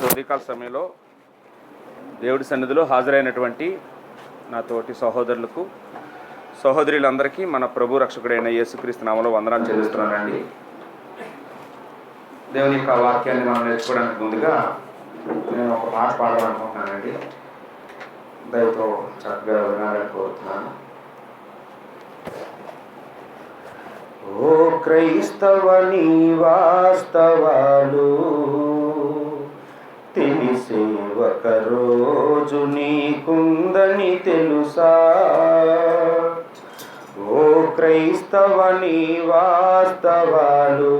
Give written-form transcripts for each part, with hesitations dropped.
ఉదయకాల సమయంలో దేవుడి సన్నిధిలో హాజరైనటువంటి నా తోటి సహోదరులకు సహోదరులందరికీ మన ప్రభు రక్షకుడైన యేసుక్రీస్తు నామములో వందనాలు చెల్లిస్తున్నానండి. దేవుని యొక్క వాక్యాన్ని మనం నేర్చుకోవడానికి ముందుగా నేను ఒక పాట పాడాలనుకుంటున్నానండి. దయతో చక్కగా వినాలని కోరుతున్నాను. ఓ క్రైస్తవ నీ వాస్తవాలు తెలిసే ఒక రోజు నీకుందని తెలుసా? ఓ క్రైస్తవ నీ వాస్తవాలు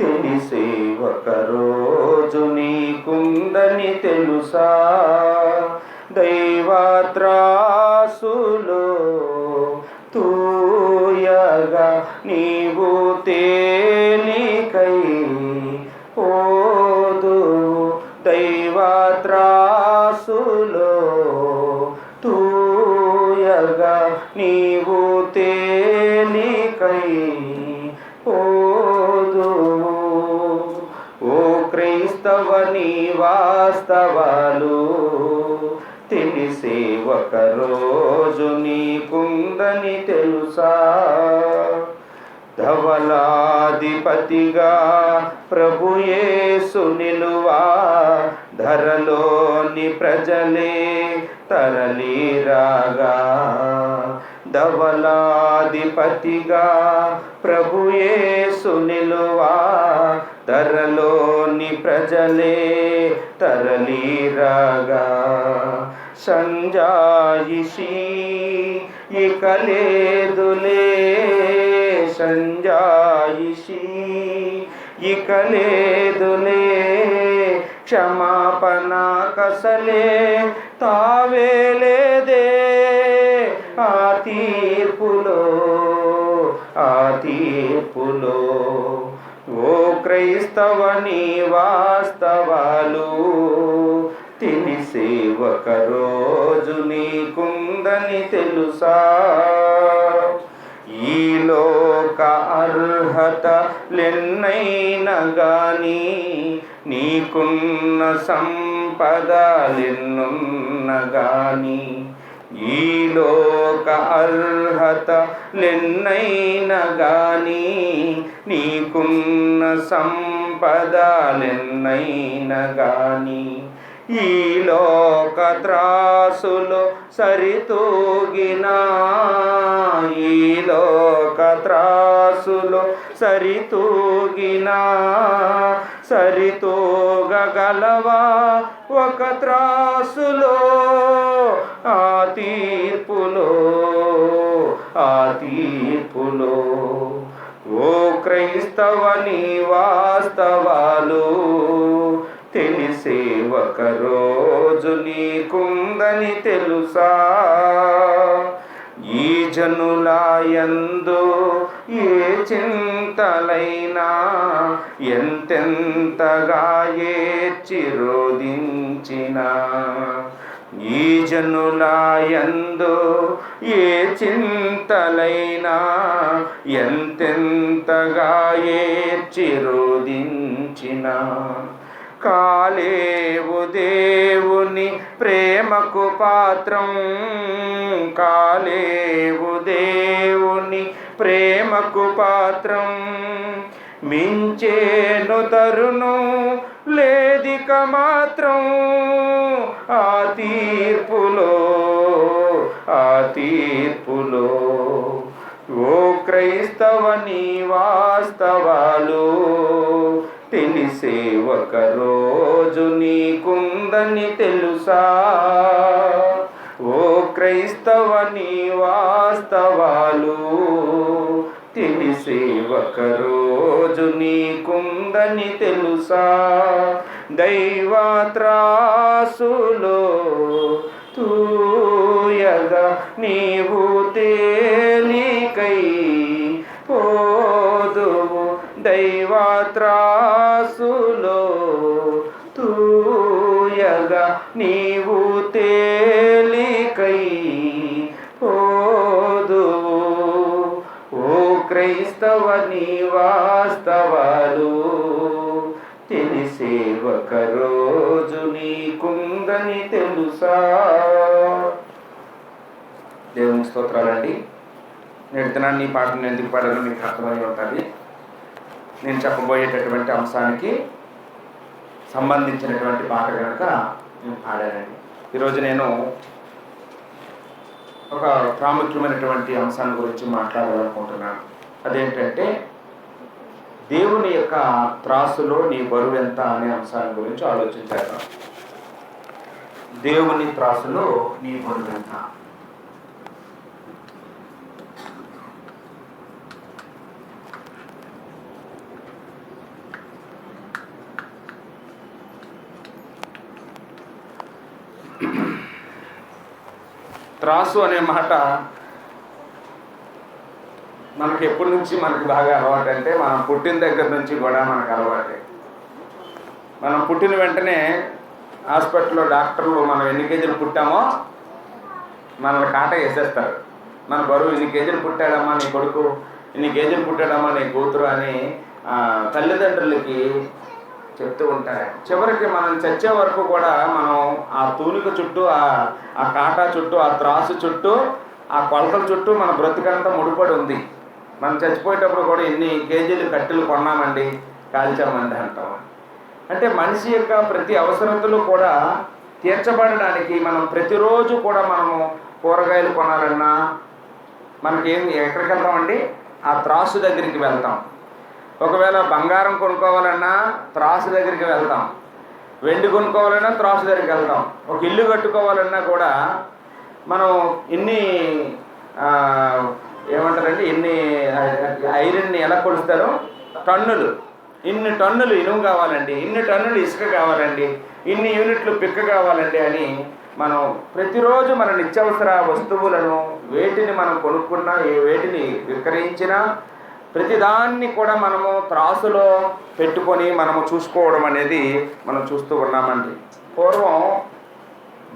తెలిసే ఒక రోజు నీకుందని తెలుసా? దైవత్రాసులో తూయగా నీవు తేలికై పోదు, దైవత్రాసులో తూయగా నీవు తేలికై పోదు. ఓ క్రైస్తవ నీ వాస్తవాలు తెలిసే ఒక రోజు నీకుందని తెలుసా? ధవలాధిపతిగా ప్రభు యేసు నిలువా, ధరలోని ప్రజలే తరలిరాగా. ధవలాధిపతిగా ప్రభు యేసు నిలువా, ధరలోని ప్రజలే తరలిరాగా. సంజాయిషి ఇక లేదులే, సంజాయిషి ఇక లేదులే, క్షమాపణ కసలే తావేలేదే ఆ తీర్పులో, ఆ తీర్పులో. ఓ క్రైస్తవ నీ వాస్తవాలు తెలిసే ఒక రోజు నీకుందని తెలుసా? ఈ లోక అర్హతలెన్నైనా గాని, నీకున్న సంపదలెన్నున్న గాని, ఈ లోక అర్హతలెన్నైనా గాని, నీకున్న సంపదలెన్నైనా గాని, ఈ లోక త్రాసులో సరితూగినా, ఈ లోక త్రాసులో సరితూగినా, సరితూగగలవా ఒక త్రాసులో ఆ తీర్పులో, ఆ తీర్పులో. ఓ క్రైస్తవ నీ వాస్తవాలు తెలిసే ఒక రోజు నీకుందని తెలుసా? ఈ జనులయందు ఏ చింతలైనా ఎంతెంతగా ఏడ్చి రోదించినా, ఈ జనులయందు ఏ చింతలైనా ఎంతెంతగా ఏడ్చి రోదించినా, కాలేవు దేవుని ప్రేమకు పాత్రం, కాలేవు దేవుని ప్రేమకు పాత్రం. మించేను తరును లేదిక మాత్రం ఆ తీర్పులో, ఆ తీర్పులో. ఓ క్రైస్తవ నీ వాస్తవాలు తెలిసే ఒక రోజు నీకుందని తెలుసా? ఓ క్రైస్తవ నీ వాస్తవాలు తెలిసే ఒక రోజు నీకుందని తెలుసా? దైవత్రాసులో తూయగా నీవు తేలికై పోదువు, దైవత్రాసులో తూయగా నీవు తేలికై పోదువు. ఓ క్రైస్తవ నీ వాస్తవాలు తెలిసే సేవక రోజు నీకుందని తెలుసా. దేవుని స్తోత్రాలండి. నేటి దినాన్ని ఈ పాటను ఎందుకు పాడాలో మీకు అర్థమై ఉంటుంది. నేను చెప్పబోయేటటువంటి అంశానికి సంబంధించినటువంటి పాట కనుక నేను పాడానండి. ఈరోజు నేను ఒక ప్రాముఖ్యమైనటువంటి అంశాన్ని గురించి మాట్లాడాలనుకుంటున్నాను. అదేంటంటే దేవుని యొక్క త్రాసులో నీ బరువు ఎంత అనే అంశాన్ని గురించి ఆలోచించాను. దేవుని త్రాసులో నీ బరువు ఎంత. త్రాసు అనే మాట మనకి ఎప్పటి నుంచి మనకి బాగా అలవాటు అంటే మనం పుట్టిన దగ్గర నుంచి కూడా మనకు అలవాటే. మనం పుట్టిన వెంటనే హాస్పిటల్లో డాక్టర్లు మనం ఎన్ని కేజీలు పుట్టామో మనల్ని కాట వేసేస్తారు. మన బరువు ఇన్ని కేజీలు పుట్టాడమ్మా నీ కొడుకు, ఇన్ని కేజీలు పుట్టాడమ్మా నీ కూతురు అని తల్లిదండ్రులకి చెప్తూ ఉంటారు. చివరికి మనం చచ్చే వరకు కూడా మనం ఆ తూనిక చుట్టూ, ఆ కాటా చుట్టూ, ఆ త్రాసు చుట్టూ, ఆ కొలతల చుట్టూ మన బ్రతుకంతా ముడిపడి ఉంది. మనం చచ్చిపోయేటప్పుడు కూడా ఎన్ని కేజీలు కట్టెలు కొన్నామండి, కాల్చామండి అంటాం. అంటే మనిషి యొక్క ప్రతి అవసరతలు కూడా తీర్చబడడానికి మనం ప్రతిరోజు కూడా మనము కూరగాయలు కొనాలన్నా ఎక్కడికి వెళ్తామండి? ఆ త్రాసు దగ్గరికి వెళ్తాం. ఒకవేళ బంగారం కొనుక్కోవాలన్నా త్రాసు దగ్గరికి వెళ్తాం. వెండి కొనుక్కోవాలన్నా త్రాసు దగ్గరికి వెళ్తాం. ఒక ఇల్లు కట్టుకోవాలన్నా కూడా మనం ఎన్ని ఎన్ని ఐరన్ని ఎలా కొలుస్తారో టన్నులు, ఇన్ని టన్నులు ఇనుము కావాలండి, ఇన్ని టన్నులు ఇసుక కావాలండి, ఇన్ని యూనిట్లు పిక్క కావాలండి అని మనం ప్రతిరోజు మన నిత్యావసర వస్తువులను వేటిని మనం కొనుక్కున్నా, వేటిని విక్రయించినా ప్రతిదాన్ని కూడా మనము త్రాసులో పెట్టుకొని మనము చూసుకోవడం అనేది మనం చూస్తూ ఉన్నామండి. పూర్వం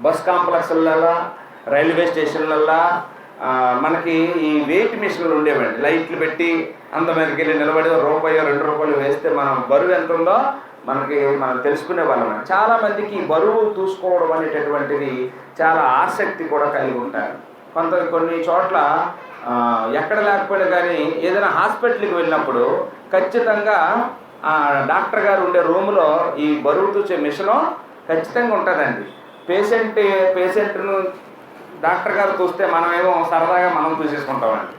బస్ కాంప్లెక్స్లల్లో, రైల్వే స్టేషన్లల్లో మనకి ఈ వెయిట్ మిషన్లు ఉండేవండి. లైట్లు పెట్టి అందరికి వెళ్ళి నిలబడి రూపాయో 2 రూపాయలు వేస్తే మనం బరువు ఎంత ఉందో మనం తెలుసుకునే వాళ్ళం. చాలామందికి బరువు చూసుకోవడం అనేటటువంటిది చాలా ఆసక్తి కూడా కలిగి ఉంటారు. కొన్ని చోట్ల ఎక్కడ లేకపోయినా కానీ ఏదైనా హాస్పిటల్కి వెళ్ళినప్పుడు ఖచ్చితంగా డాక్టర్ గారు ఉండే రూములో ఈ బరువు చూసే మిషను ఖచ్చితంగా ఉంటుందండి. పేషెంట్ను డాక్టర్ గారు చూస్తే మనమేమో సరదాగా మనం చూసేసుకుంటామండి.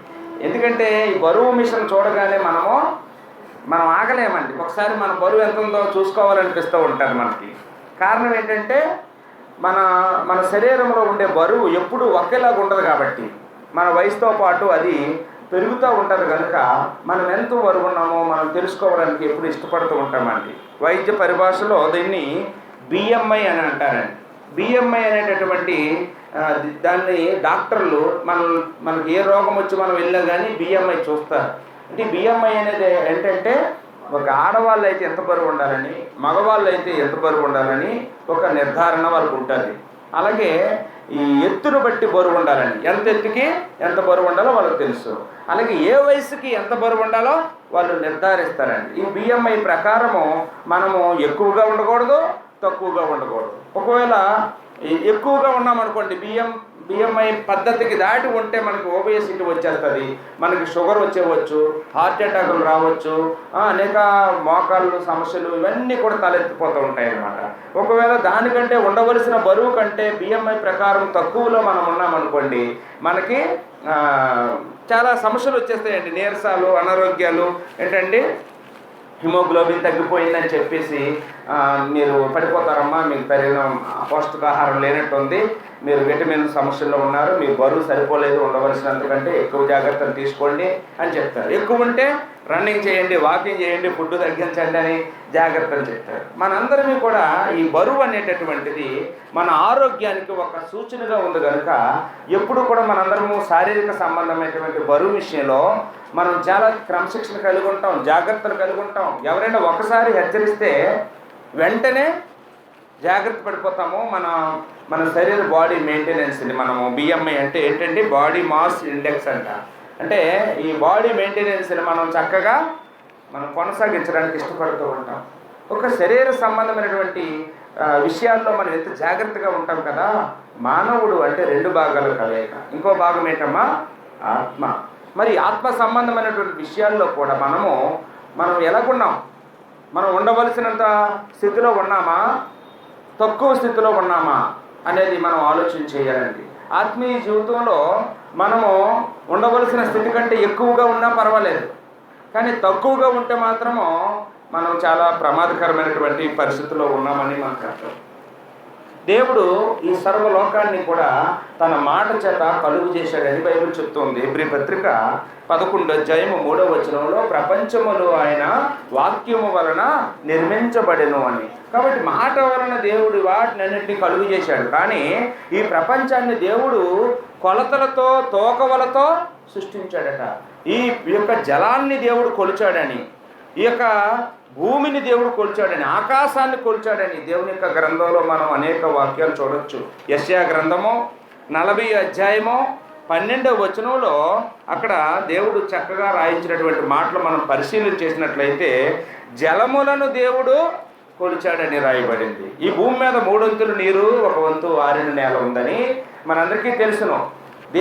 ఎందుకంటే ఈ బరువు మిషన్ చూడగానే మనం ఆగలేమండి. ఒకసారి మన బరువు ఎంత ఉందో చూసుకోవాలనిపిస్తూ ఉంటుంది మనకి. కారణం ఏంటంటే మన శరీరంలో ఉండే బరువు ఎప్పుడు ఒకేలాగా ఉండదు కాబట్టి మన వయసుతో పాటు అది పెరుగుతూ ఉంటుంది కనుక మనం ఎంత బరువు ఉన్నామో మనం తెలుసుకోవడానికి ఎప్పుడు ఇష్టపడుతూ ఉంటామండి. వైద్య పరిభాషలో దీన్ని బిఎంఐ అని అంటారండి. బిఎంఐ అనేటటువంటి దాన్ని డాక్టర్లు మనకి ఏ రోగం వచ్చి మనం వెళ్ళా కానీ బిఎంఐ చూస్తారు. అంటే బిఎంఐ అనేది ఏంటంటే ఒక ఆడవాళ్ళు అయితే ఎంత బరువు ఉండాలని, మగవాళ్ళు అయితే ఎంత బరువు ఉండాలని ఒక నిర్ధారణ వాళ్ళకు ఉంటుంది. అలాగే ఈ ఎత్తును బట్టి బరువు ఉండాలని, ఎంత ఎత్తుకి ఎంత బరువు ఉండాలో వాళ్ళకి తెలుసు. అలాగే ఏ వయసుకి ఎంత బరువు ఉండాలో వాళ్ళు నిర్ధారిస్తారండి. ఈ బిఎంఐ ప్రకారము మనము ఎక్కువగా ఉండకూడదు, తక్కువగా ఉండకూడదు. ఒకవేళ ఎక్కువగా ఉన్నామనుకోండి, బిఎంఐ పద్ధతికి దాటి ఉంటే మనకి ఓబేసిటీ వచ్చేస్తుంది, మనకి షుగర్ వచ్చేవచ్చు, హార్ట్ అటాకులు రావచ్చు, అనేక మోకాళ్ళు సమస్యలు ఇవన్నీ కూడా తలెత్తిపోతూ ఉంటాయి అన్నమాట. ఒకవేళ దానికంటే ఉండవలసిన బరువు కంటే బిఎంఐ ప్రకారం తక్కువలో మనం ఉన్నామనుకోండి, మనకి చాలా సమస్యలు వచ్చేస్తాయండి. నీరసాలు, అనారోగ్యాలు, ఏంటండి హిమోగ్లోబిన్ తగ్గిపోయిందని చెప్పేసి మీరు పడిపోతారమ్మా, మీకు తగిన పౌష్టికాహారం లేనట్టుంది, మీరు విటమిన్ సమస్యల్లో ఉన్నారు, మీ బరువు సరిపోలేదు, ఉండవలసినందుకంటే ఎక్కువ జాగ్రత్తలు తీసుకోండి అని చెప్తారు. ఎక్కువ ఉంటే రన్నింగ్ చేయండి, వాకింగ్ చేయండి, ఫుడ్ తగ్గించండి అని జాగ్రత్తలు చెప్తారు. మనందరినీ కూడా ఈ బరువు అనేటటువంటిది మన ఆరోగ్యానికి ఒక సూచనగా ఉంది కనుక ఎప్పుడు కూడా మనందరము శారీరక సంబంధమైనటువంటి బరువు విషయంలో మనం చాలా క్రమశిక్షణ కలిగి ఉంటాం, జాగ్రత్తలు కలిగి ఉంటాం. ఎవరైనా ఒకసారి హెచ్చరిస్తే వెంటనే జాగ్రత్త పడిపోతాము. మన శరీర బాడీ మెయింటెనెన్స్ని మనము బిఎంఐ అంటే ఏంటంటే బాడీ మాస్ ఇండెక్స్ అంట. అంటే ఈ బాడీ మెయింటెనెన్స్ని మనం చక్కగా కొనసాగించడానికి ఇష్టపడుతూ ఉంటాం. ఒక శరీర సంబంధమైనటువంటి విషయాల్లో మనం ఎంత జాగ్రత్తగా ఉంటాం కదా. మానవుడు అంటే 2 భాగాలు కలయిక. ఇంకో భాగం ఏంటమ్మా? ఆత్మ. మరి ఆత్మ సంబంధమైనటువంటి విషయాల్లో కూడా మనం ఎలాగున్నాం? మనం ఉండవలసినంత స్థితిలో ఉన్నామా, తక్కువ స్థితిలో ఉన్నామా అనేది మనం ఆలోచన చేయాలండి. ఆత్మీయ జీవితంలో మనము ఉండవలసిన స్థితి కంటే ఎక్కువగా ఉన్నా పర్వాలేదు, కానీ తక్కువగా ఉంటే మాత్రము మనం చాలా ప్రమాదకరమైనటువంటి పరిస్థితుల్లో ఉన్నామని మనకు అర్థం. దేవుడు ఈ సర్వలోకాన్ని కూడా తన మాట చేత కలుగు చేశాడని బైబిల్ చెప్తోంది. హెబ్రీ పత్రిక 11:3 ప్రపంచములు ఆయన వాక్యము వలన నిర్మించబడెను అని. కాబట్టి మాట వలన దేవుడు వాటినన్నింటినీ కలుగు చేశాడు. కానీ ఈ ప్రపంచాన్ని దేవుడు కొలతలతో, తోకవలతో సృష్టించాడట. ఈ యొక్క జలాన్ని దేవుడు కొలిచాడని, ఈ యొక్క భూమిని దేవుడు కొలిచాడని, ఆకాశాన్ని కొలిచాడని దేవుని యొక్క గ్రంథంలో మనం అనేక వాక్యాలు చూడొచ్చు. యెషయా గ్రంథము 40:12 అక్కడ దేవుడు చక్కగా రాయించినటువంటి మాటలు మనం పరిశీలన చేసినట్లయితే జలములను దేవుడు కొలిచాడని రాయబడింది. ఈ భూమి మీద 3 వంతులు నీరు, 1 వంతు ఆరిన నేల ఉందని మనందరికీ తెలుసును.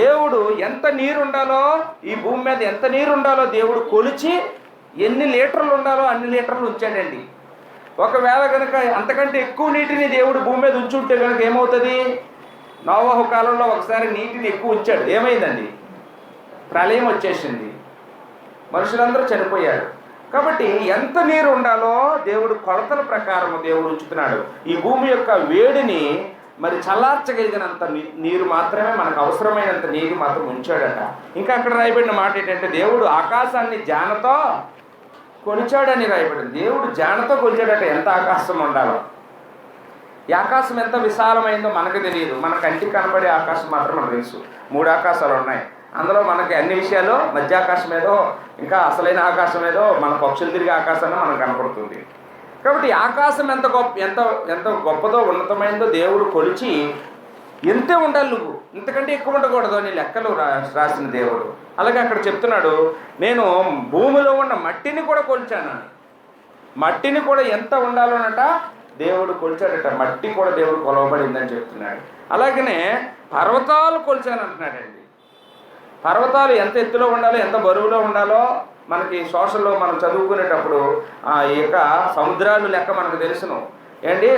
దేవుడు ఎంత నీరు ఉండాలో, ఈ భూమి మీద ఎంత నీరు ఉండాలో దేవుడు కొలిచి ఎన్ని లీటర్లు ఉండాలో అన్ని లీటర్లు ఉంచాడండి. ఒకవేళ కనుక అంతకంటే ఎక్కువ నీటిని దేవుడు భూమి మీద ఉంచుంటే కనుక ఏమవుతుంది? నోవహు కాలంలో ఒకసారి నీటిని ఎక్కువ ఉంచాడు, ఏమైందండి? ప్రళయం వచ్చేసింది, మనుషులందరూ చనిపోయారు. కాబట్టి ఎంత నీరు ఉండాలో దేవుడు కొలతల ప్రకారం దేవుడు ఉంచుతున్నాడు. ఈ భూమి యొక్క వేడిని మరి చల్లార్చగలిగినంత నీరు మాత్రమే, మనకు అవసరమైనంత నీరు మాత్రం ఉంచాడట. ఇంకా అక్కడ రాయబడిన మాట ఏంటంటే దేవుడు ఆకాశాన్ని జానతో కొలిచాడని రాయబడింది. దేవుడు జానతో కొలిచాడట ఎంత ఆకాశం ఉండాలో. ఈ ఆకాశం ఎంత విశాలమైందో మనకు తెలియదు, మన కంటికి కనబడే ఆకాశం మాత్రం మనకు తెలుసు. 3 ఆకాశాలు ఉన్నాయి. అందులో మనకి అన్ని విషయాలు మధ్య ఆకాశం ఏదో, ఇంకా అసలైన ఆకాశం ఏదో, మన పక్షులు తిరిగే ఆకాశాన్ని మనకు కనపడుతుంది. కాబట్టి ఆకాశం ఎంత గొప్పదో, ఉన్నతమైందో దేవుడు కొలిచి ఎంతే ఉండాలి, నువ్వు ఇంతకంటే ఎక్కువ ఉండకూడదు అని లెక్కలు రాసిన దేవుడు. అలాగే అక్కడ చెప్తున్నాడు, నేను భూమిలో ఉన్న మట్టిని కూడా కొలిచాను. మట్టిని కూడా ఎంత ఉండాలోనట దేవుడు కొలిచాడట. మట్టి కూడా దేవుడు కొలవబడిందని చెప్తున్నాడు. అలాగనే పర్వతాలు కొలిచాను అంటున్నాడండి. పర్వతాలు ఎంత ఎత్తులో ఉండాలో, ఎంత బరువులో ఉండాలో మనకి సోషల్లో మనం చదువుకునేటప్పుడు ఈ యొక్క సముద్రాలు లెక్క మనకు తెలుసును. ఏంటి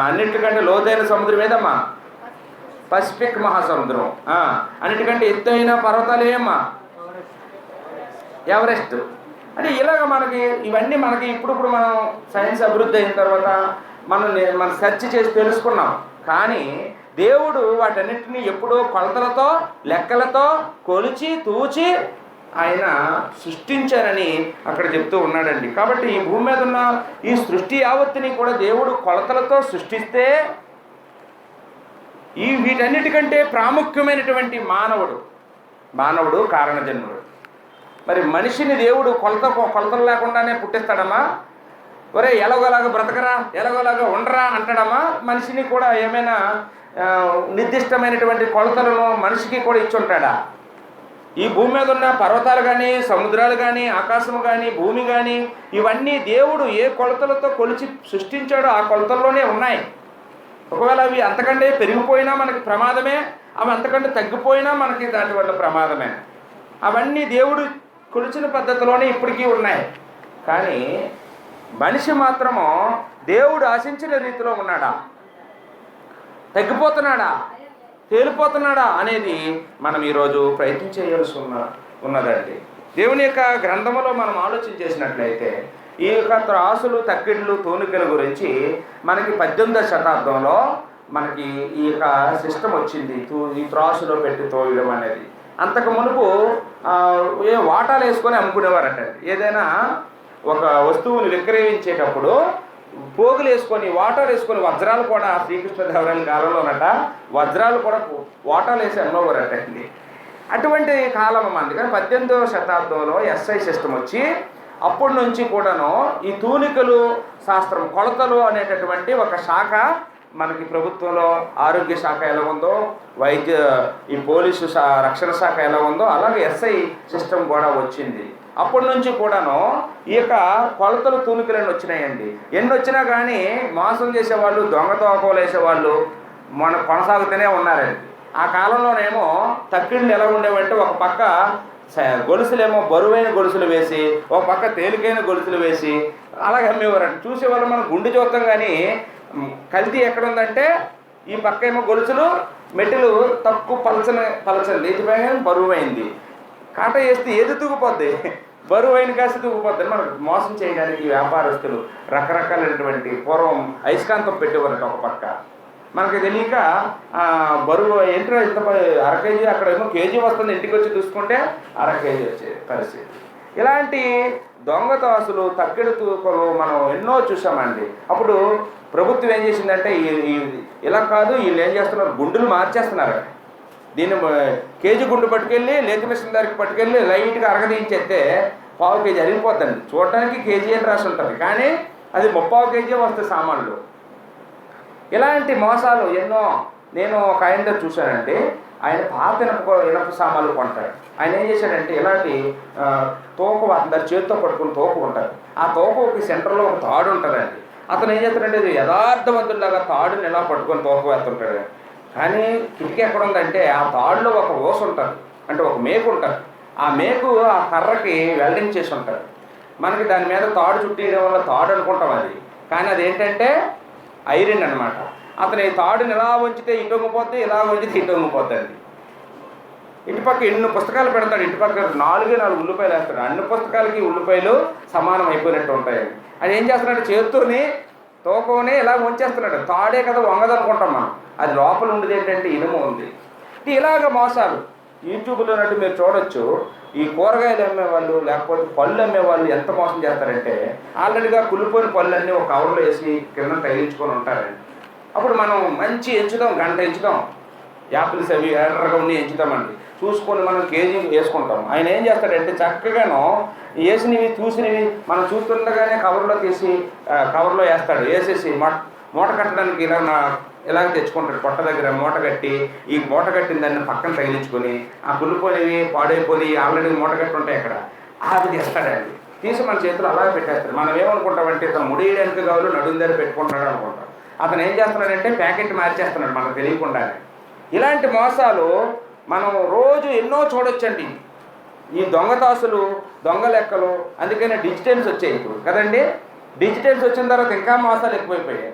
అన్నిటికంటే లోతైన సముద్రం ఏదమ్మా? పసిఫిక్ మహాసముద్రం. అన్నిటికంటే ఎత్తైన పర్వతాలు ఏమమ్మా? ఎవరెస్ట్. అంటే ఇలాగ మనకి ఇవన్నీ మనకి ఇప్పుడు మనం సైన్స్ అభివృద్ధి అయిన తర్వాత మనం సెర్చ్ చేసి తెలుసుకున్నాం. కానీ దేవుడు వాటన్నిటిని ఎప్పుడో కొలతలతో, లెక్కలతో కొలిచి తూచి ఆయన సృష్టించారని అక్కడ చెప్తూ ఉన్నాడండి. కాబట్టి ఈ భూమి మీద ఉన్న ఈ సృష్టి యావత్తుని కూడా దేవుడు కొలతలతో సృష్టిస్తే వీటన్నిటికంటే ప్రాముఖ్యమైనటువంటి మానవుడు కారణజన్ముడు. మరి మనిషిని దేవుడు కొలతలు లేకుండానే పుట్టిస్తాడమ్మా? ఒరే ఎలాగోలాగా బ్రతకరా, ఎలాగోలాగా ఉండరా అంటాడమ్మా? మనిషిని కూడా ఏమైనా నిర్దిష్టమైనటువంటి కొలతలను మనిషికి కూడా ఇచ్చుంటాడా? ఈ భూమి మీద ఉన్న పర్వతాలు కానీ, సముద్రాలు కానీ, ఆకాశము కానీ, భూమి కానీ, ఇవన్నీ దేవుడు ఏ కొలతలతో కొలిచి సృష్టించాడో ఆ కొలతల్లోనే ఉన్నాయి. ఒకవేళ అవి అంతకంటే పెరిగిపోయినా మనకి ప్రమాదమే, అవి అంతకంటే తగ్గిపోయినా మనకి దాని వల్ల ప్రమాదమే. అవన్నీ దేవుడు కొలిచిన పద్ధతిలోనే ఇప్పటికీ ఉన్నాయి. కానీ మనిషి మాత్రము దేవుడు ఆశించిన రీతిలో ఉన్నాడా, తగ్గిపోతున్నాడా, తేలిపోతున్నాడా అనేది మనం ఈరోజు ప్రయత్నం చేయాల్సి ఉన్నదండి. దేవుని యొక్క గ్రంథంలో మనం ఆలోచన చేసినట్లయితే ఈ యొక్క త్రాసులు, తక్కిళ్ళు, తూనికల గురించి మనకి 18వ శతాబ్దంలో మనకి ఈ యొక్క సిస్టమ్ వచ్చింది. ఈ త్రాసులో పెట్టి తోయడం అనేది. అంతకు మునుపు వాటాలు వేసుకొని అమ్ముకునేవారట. ఏదైనా ఒక వస్తువుని విక్రయించేటప్పుడు పోగులు వేసుకొని, వాటాలు వేసుకొని, వజ్రాలు కూడా శ్రీకృష్ణదేవరాయల కాలంలోనట వజ్రాలు కూడా వాటాలు వేసి అమ్మేవారట అండి. అటువంటి కాలం మంది. కానీ 18వ శతాబ్దంలో ఎస్ఐ సిస్టమ్ వచ్చి అప్పటి నుంచి కూడాను ఈ తూనికలు శాస్త్రం, కొలతలు అనేటటువంటి ఒక శాఖ మనకి ప్రభుత్వంలో ఆరోగ్య శాఖ ఎలా ఉందో, ఈ పోలీసు రక్షణ శాఖ ఎలా ఉందో, అలాగే ఎస్ఐ సిస్టమ్ కూడా వచ్చింది. అప్పటి నుంచి కూడాను ఈ యొక్క కొలతలు తూనికలను వచ్చినాయండి. ఎన్ని వచ్చినా కానీ మోసం చేసేవాళ్ళు, దొంగ తోకలు వేసేవాళ్ళు మన కొనసాగుతూనే ఉన్నారండి. ఆ కాలంలోనేమో తక్కిళ్ళు ఎలా ఉండేవంటే ఒక పక్క గొలుసులేమో బరువైన గొలుసులు వేసి, ఒక పక్క తేలికైన గొలుసులు వేసి అలాగే అమ్మేవారండి. చూసేవాళ్ళు మనం గుండె చూస్తాం కానీ కల్తీ ఎక్కడుందంటే ఈ పక్క ఏమో గొలుసులు మెట్టెలు తక్కువ పలచని లేచిపోయిన బరువైంది. కాట వేస్తే ఏది తూగిపోద్ది, బరువైన కాసి తూగిపోద్ది. మనకు మోసం చేయడానికి వ్యాపారస్తులు రకరకాలైనటువంటి పూర్వం అయస్కాంతం పెట్టేవారంట ఒక పక్క. మనకి తెలియక బరువు ఏంటో ఇంత అర కేజీ, అక్కడేమో కేజీ వస్తుంది, ఇంటికి వచ్చి చూసుకుంటే అర కేజీ వచ్చే పరిస్థితి. ఇలాంటి దొంగతాసులు, తక్కిడి తూకలు మనం ఎన్నో చూసామండి. అప్పుడు ప్రభుత్వం ఏం చేసిందంటే ఇలా కాదు, వీళ్ళు ఏం చేస్తున్నారు, గుండులు మార్చేస్తున్నారు. దీన్ని కేజీ గుండు పట్టుకెళ్ళి లేత మిషన్ దగ్గరికి పట్టుకెళ్ళి లైట్గా అరగదీయించేస్తే పావు కేజీ అరిగిపోద్దండి. చూడటానికి కేజీ అని రాసి ఉంటుంది కానీ అది 30 కేజీ వస్తాయి సామాన్లు. ఇలాంటి మోసాలు ఎన్నో. నేను ఒక ఆయన దగ్గర చూశానండి. ఆయన పాత ఇనప సామాన్లు కొంటాడు. ఆయన ఏం చేశాడంటే ఇలాంటి తోక అందరి చేతితో పట్టుకుని తోక ఉంటుంది. ఆ తోకకి సెంటర్లో ఒక తాడు ఉంటుందండి. అతను ఏం చేస్తాడంటే ఇది యథార్థవంతుల్లాగా తాడుని ఎలా పట్టుకొని తోక వేస్తుంటాడు. కానీ కిటికీ ఎక్కడ ఉందంటే ఆ తాడులో ఒక ఓస ఉంటుంది, అంటే ఒక మేకు ఉంటుంది. ఆ మేకు ఆ కర్రకి వెల్డింగ్ చేసి ఉంటుంది. మనకి దాని మీద తాడు చుట్టేయడం వల్ల తాడు అనుకుంటాం అది, కానీ అదేంటంటే ఐరన్ అనమాట. అతను ఈ తాడుని ఇలా వంచితే ఇటు వంగిపోద్ది, ఇలా వంచితే ఇటు వంగిపోద్దండి. ఇటుపక్క ఎన్ని పుస్తకాలు పెడతాడు, ఇటుపక్క 4 ఉల్లిపాయలు వేస్తాడు. అన్ని పుస్తకాలకి ఉల్లిపాయలు సమానం అయిపోయినట్టు ఉంటాయండి. అది ఏం చేస్తున్నాడు, చేతుని తోకని ఇలా వంచేస్తున్నాడు. తాడే కదా వంగదు అనుకుంటాం మనం, అది లోపల ఉండేది ఏంటంటే ఇనుము ఉంది. ఇలాగ మోసాలు యూట్యూబ్లో నట్టు మీరు చూడొచ్చు. ఈ కూరగాయలు అమ్మేవాళ్ళు లేకపోతే పళ్ళు అమ్మేవాళ్ళు ఎంత మోసం చేస్తారంటే ఆల్రెడీగా కుళ్ళిపోయిన పళ్ళన్నీ ఒక కవర్లో వేసి కింద తగిలించుకొని ఉంటారండి. అప్పుడు మనం మంచి ఎంచుతాం, గంట ఎంచుతాం, యాపిల్స్ అవి ఎర్రగా ఉండి ఎంచుతామండి. చూసుకొని మనం కేజీ వేసుకుంటాం. ఆయన ఏం చేస్తాడంటే చక్కగాను వేసినవి చూసినవి మనం చూస్తుండగానే కవర్లో తీసి కవర్లో వేస్తాడు. వేసేసి మూట కట్టడానికి ఇలాగ తెచ్చుకుంటాడు. పొట్ట దగ్గర మూట కట్టి ఈ మూట కట్టిన దాన్ని పక్కన తగిలించుకొని ఆ కుళ్ళిపోయినవి పాడైపోయి ఆల్రెడీ మూట కట్టి ఉంటాయి అక్కడ అది తెస్తాడండి. తీసి మన చేతులు అలాగే పెట్టేస్తాడు. మనం ఏమనుకుంటామంటే ఇతను ముడియడానికి కావాలి నడుం దగ్గర పెట్టుకుంటాడు అనుకుంటాం. అతను ఏం చేస్తున్నాడంటే ప్యాకెట్ మార్చేస్తున్నాడు మనకు తెలియకుండానే. ఇలాంటి మోసాలు మనం రోజు ఎన్నో చూడొచ్చండి. ఈ దొంగతాసులు, దొంగ లెక్కలు. అందుకనే డిజిటల్స్ వచ్చాయి ఇప్పుడు కదండి. డిజిటల్స్ వచ్చిన తర్వాత ఇంకా మోసాలు ఎక్కువైపోయాయి.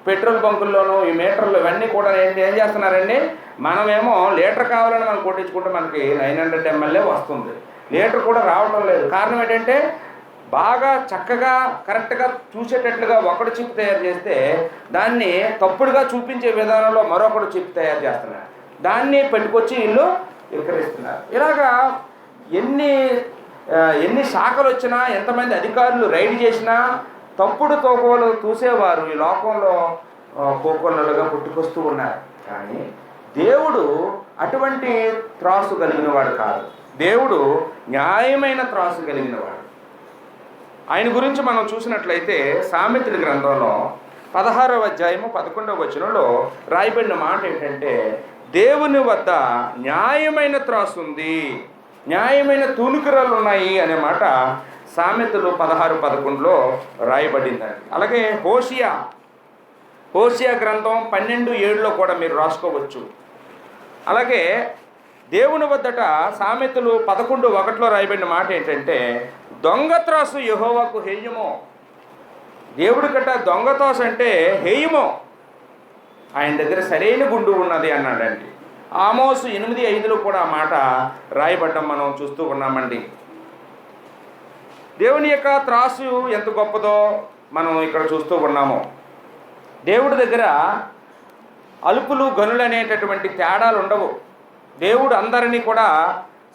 పెట్రోల్ బంకుల్లోనూ ఈ మీటర్లు ఇవన్నీ కూడా ఏం చేస్తున్నారండి, మనమేమో లీటర్ కావాలని మనం కొట్టించుకుంటే మనకి 900 ml వస్తుంది. లీటర్ కూడా రావడం లేదు. కారణం ఏంటంటే బాగా చక్కగా కరెక్ట్గా చూసేటట్లుగా ఒకటి చిప్ తయారు చేస్తే దాన్ని తప్పుడుగా చూపించే విధానంలో మరొకటి చిప్ తయారు చేస్తున్నారు. దాన్ని పెట్టుకొచ్చి వీళ్ళు విక్రయిస్తున్నారు. ఇలాగా ఎన్ని శాఖలు వచ్చినా, ఎంతమంది అధికారులు రైడ్ చేసినా తప్పుడు తోకలు చూసేవారు ఈ లోకంలో కోకొల్లలుగా పుట్టుకొస్తూ ఉన్నారు. కానీ దేవుడు అటువంటి త్రాసు కలిగిన వాడు కాదు. దేవుడు న్యాయమైన త్రాసు కలిగిన వాడు. ఆయన గురించి మనం చూసినట్లయితే సామెతల గ్రంథంలో 16వ అధ్యాయము 11వ వచనంలో రాయబడిన మాట ఏంటంటే దేవుని వద్ద న్యాయమైన త్రాసు ఉంది, న్యాయమైన తూనికరాలు ఉన్నాయి అనే మాట సామెతలు 16:11లో రాయబడిందండి. అలాగే హోషియా గ్రంథం 12:7లో కూడా మీరు రాసుకోవచ్చు. అలాగే దేవుని వద్దట సామెతలు 11:1లో రాయబడిన మాట ఏంటంటే దొంగ త్రాసు యెహోవాకు హేయమో. దేవుడి గట్ట దొంగ త్రాసు అంటే హేయమో, ఆయన దగ్గర సరైన గుండు ఉన్నది అన్నాడండి. ఆమోసు 8:5లో కూడా ఆ మాట రాయబడ్డం మనం చూస్తూ ఉన్నామండి. దేవుని యొక్క త్రాసు ఎంత గొప్పదో మనం ఇక్కడ చూస్తూ ఉన్నాము. దేవుడి దగ్గర అలుపులు గనులు అనేటటువంటి తేడాలు ఉండవు. దేవుడు అందరినీ కూడా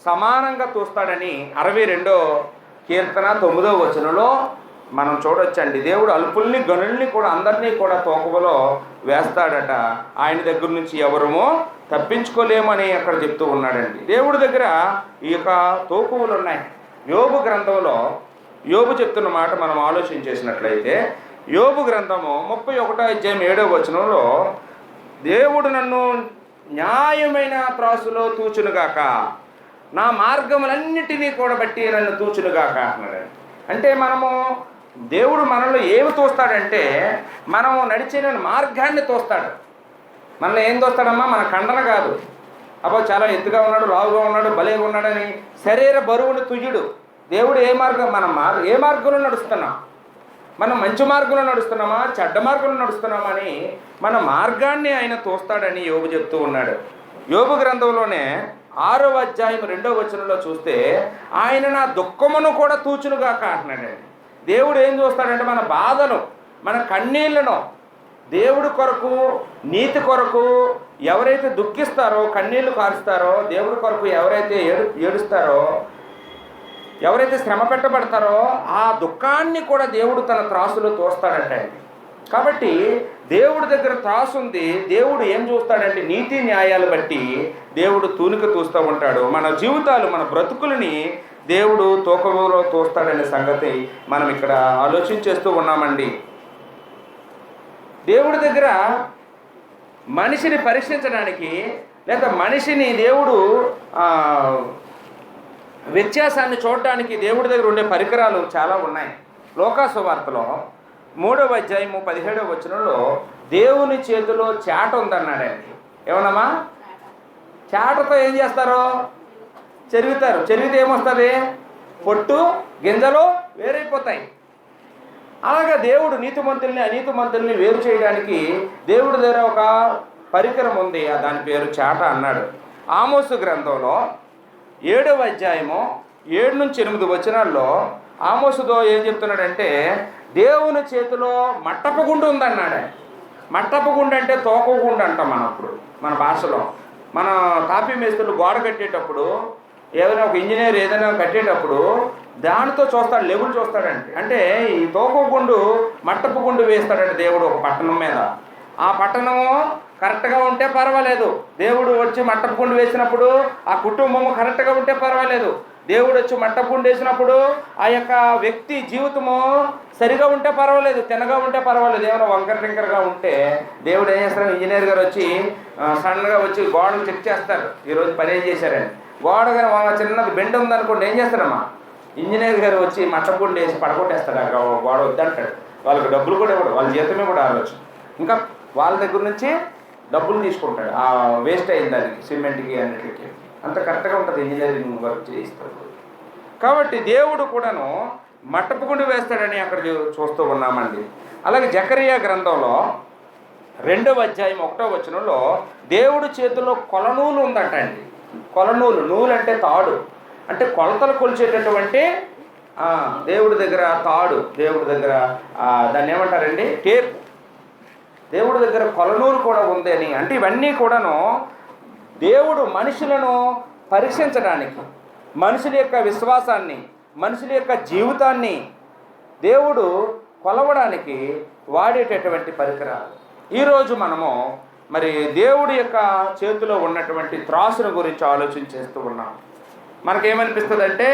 సమానంగా చూస్తాడని 62వ కీర్తన 9వ వచనంలో మనం చూడొచ్చండి. దేవుడు అలుపుల్ని గనుల్ని కూడా అందరినీ కూడా తోకలో వేస్తాడట. ఆయన దగ్గర నుంచి ఎవరమో తప్పించుకోలేమని అక్కడ చెప్తూ ఉన్నాడండి. దేవుడి దగ్గర ఈ యొక్క తోకువులు ఉన్నాయి. యోబు గ్రంథంలో యోబు చెప్తున్న మాట మనం ఆలోచించేసినట్లయితే యోబు గ్రంథము 31వ అధ్యాయం 7వ వచనంలో దేవుడు నన్ను న్యాయమైన త్రాసులో తూచునుగాక, నా మార్గములన్నిటినీ కూడా బట్టి నన్ను తూచునుగాక అన్నాడు. అంటే మనము దేవుడు మనలో ఏమి తోస్తాడంటే మనము నడిచిన మార్గాన్ని తోస్తాడు. మనలో ఏం తోస్తాడమ్మా? మన ఖండన కాదు. అబ్బో చాలా ఎత్తుగా ఉన్నాడు, లావుగా ఉన్నాడు, భలేగా ఉన్నాడని శరీర బరువుని తుయ్యుడు. దేవుడు ఏ మార్గం, మనం ఏ మార్గంలో నడుస్తున్నాం? మనం మంచి మార్గంలో నడుస్తున్నామా, చెడ్డ మార్గంలో నడుస్తున్నామా అని మన మార్గాన్ని ఆయన తోస్తాడని యోబు చెప్తూ ఉన్నాడు. యోబు గ్రంథంలోనే 6వ అధ్యాయం 2వ వచనంలో చూస్తే ఆయన నా దుఃఖమును కూడా తూచునుగాక అంటున్నాడండి. దేవుడు ఏం చూస్తాడంటే మన బాధను, మన కన్నీళ్లను దేవుడి కొరకు, నీతి కొరకు ఎవరైతే దుఃఖిస్తారో, కన్నీళ్లు కారుస్తారో, దేవుడి కొరకు ఎవరైతే ఏడుస్తారో, ఎవరైతే శ్రమ పెట్టబడతారో ఆ దుఃఖాన్ని కూడా దేవుడు తన త్రాసులో తోస్తాడంటే. కాబట్టి దేవుడి దగ్గర త్రాసు ఉంది. దేవుడు ఏం చూస్తాడంటే నీతి న్యాయాలు బట్టి దేవుడు తూనిక తూస్తూ ఉంటాడు. మన జీవితాలు, మన బ్రతుకులని దేవుడు తూకంలో తోస్తాడనే సంగతి మనం ఇక్కడ ఆలోచించేస్తూ ఉన్నామండి. దేవుడి దగ్గర మనిషిని పరీక్షించడానికి, లేదా మనిషిని దేవుడు వ్యత్యాసాన్ని చూడడానికి దేవుడి దగ్గర ఉండే పరికరాలు చాలా ఉన్నాయి. లోకాసు వార్తలో 3వ అధ్యాయం 17వ వచనంలో దేవుని చేతిలో చాట ఉందన్నాడండి. ఏమన్నామా? చాటతో ఏం చేస్తారు? చెరుగుతారు. చెరిగితే ఏమొస్తుంది? పొట్టు గింజలు వేరైపోతాయి. అలాగా దేవుడు నీతిమంతుల్ని అనీతిమంతుల్ని వేరు చేయడానికి దేవుడి దగ్గర ఒక పరికరం ఉంది. దాని పేరు చాట అన్నాడు. ఆమోసు గ్రంథంలో 7వ అధ్యాయము 7 నుంచి 8 వచనాల్లో ఆమోసుతో ఏం చెప్తున్నాడంటే దేవుని చేతిలో మట్టపు గుండు ఉందన్నాడు. మట్టపు గుండు అంటే తోకగుండు అంటాం మనం. అప్పుడు మన భాషలో మన తాపీ మేస్తులు గోడ కట్టేటప్పుడు, ఏదైనా ఒక ఇంజనీర్ ఏదైనా కట్టేటప్పుడు దానితో చూస్తాడు, లెవెల్ చూస్తాడంటే. అంటే ఈ తోకగుండు, మట్టపు గుండు వేస్తాడంటే దేవుడు ఒక పట్టణం మీద. ఆ పట్టణము కరెక్ట్గా ఉంటే పర్వాలేదు. దేవుడు వచ్చి మట్టపు గుండు వేసినప్పుడు ఆ కుటుంబము కరెక్ట్గా ఉంటే పర్వాలేదు. దేవుడు వచ్చి మట్టపు గుండు వేసినప్పుడు ఆ యొక్క వ్యక్తి జీవితము సరిగా ఉంటే పర్వాలేదు, తినగా ఉంటే పర్వాలేదు. ఏమైనా వంకర టింకరగా ఉంటే దేవుడు ఏం చేస్తాడు? ఇంజనీర్ గారు వచ్చి సడన్గా వచ్చి గోడలు చెక్ చేస్తారు. ఈరోజు పని ఏం చేశారని. గోడ కానీ చిన్నది బెండ్ ఉందనుకోండి, ఏం చేస్తాడమ్మా? ఇంజనీర్ గారు వచ్చి మట్టపు గుండు వేసి పడగొట్టేస్తాడు. ఆ గోడ వద్దంటాడు. వాళ్ళకి డబ్బులు కూడా ఇవ్వడు, వాళ్ళ జీతమే కూడా ఆలోచన. ఇంకా వాళ్ళ దగ్గర నుంచి డబ్బులు తీసుకుంటాడు ఆ వేస్ట్ అయిన దానికి, సిమెంట్కి అన్నిటికీ. అంత కరెక్ట్గా ఉంటుంది ఇంజనీరింగ్ వర్క్ చేయిస్తాడు. కాబట్టి దేవుడు కూడాను మట్టపు గుండు వేస్తాడని అక్కడ చూస్తూ ఉన్నామండి. అలాగే జకరియా గ్రంథంలో 2వ అధ్యాయం 1వ వచనంలో దేవుడి చేతిలో కొలనూలు ఉందట అండి. కొలనూలు, నూలు అంటే తాడు, అంటే కొలతలు కొలిచేటటువంటి దేవుడి దగ్గర తాడు, దేవుడి దగ్గర దాన్ని ఏమంటారండి? టేప్. దేవుడి దగ్గర కొలనూలు కూడా ఉంది అని. అంటే ఇవన్నీ కూడాను దేవుడు మనుషులను పరీక్షించడానికి, మనుషుల యొక్క విశ్వాసాన్ని, మనుషుల యొక్క జీవితాన్ని దేవుడు కొలవడానికి వాడేటటువంటి పరికరాలు. ఈరోజు మనము మరి దేవుడి యొక్క చేతిలో ఉన్నటువంటి త్రాసును గురించి ఆలోచించేస్తూ ఉన్నాం. మనకేమనిపిస్తుంది అంటే,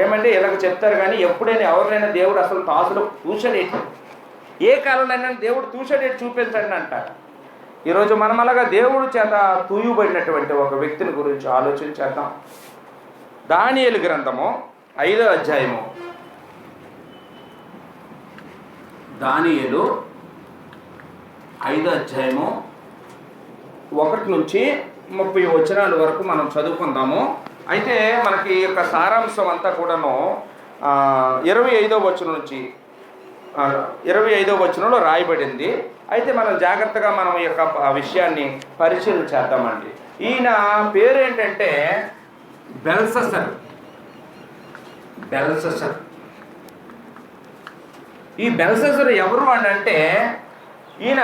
ఏమంటే ఇలాగ చెప్తారు కానీ ఎప్పుడైనా ఎవరినైనా దేవుడు అసలు త్రాసులో తూచడేటి, ఏ కాలంలో దేవుడు తూచడేటి చూపించండి అంటారు. ఈరోజు మనం అలాగా దేవుడు చేత తూయబడినటువంటి ఒక వ్యక్తిని గురించి ఆలోచించేద్దాం. దానియేలు గ్రంథము 5వ అధ్యాయము, దానియేలు 5వ అధ్యాయము 1 నుంచి 30 వచనాల వరకు మనం చదువుకుందాము. అయితే మనకి యొక్క సారాంశం అంతా కూడాను 25వ వచనం నుంచి 25వ వచనంలో రాయబడింది. అయితే మనం జాగ్రత్తగా మనం ఈ యొక్క విషయాన్ని పరిశీలన చేద్దామండి. ఈయన పేరు ఏంటంటే బెల్షస్సర్. ఈ బెల్షస్సర్ ఎవరు అని అంటే, ఈయన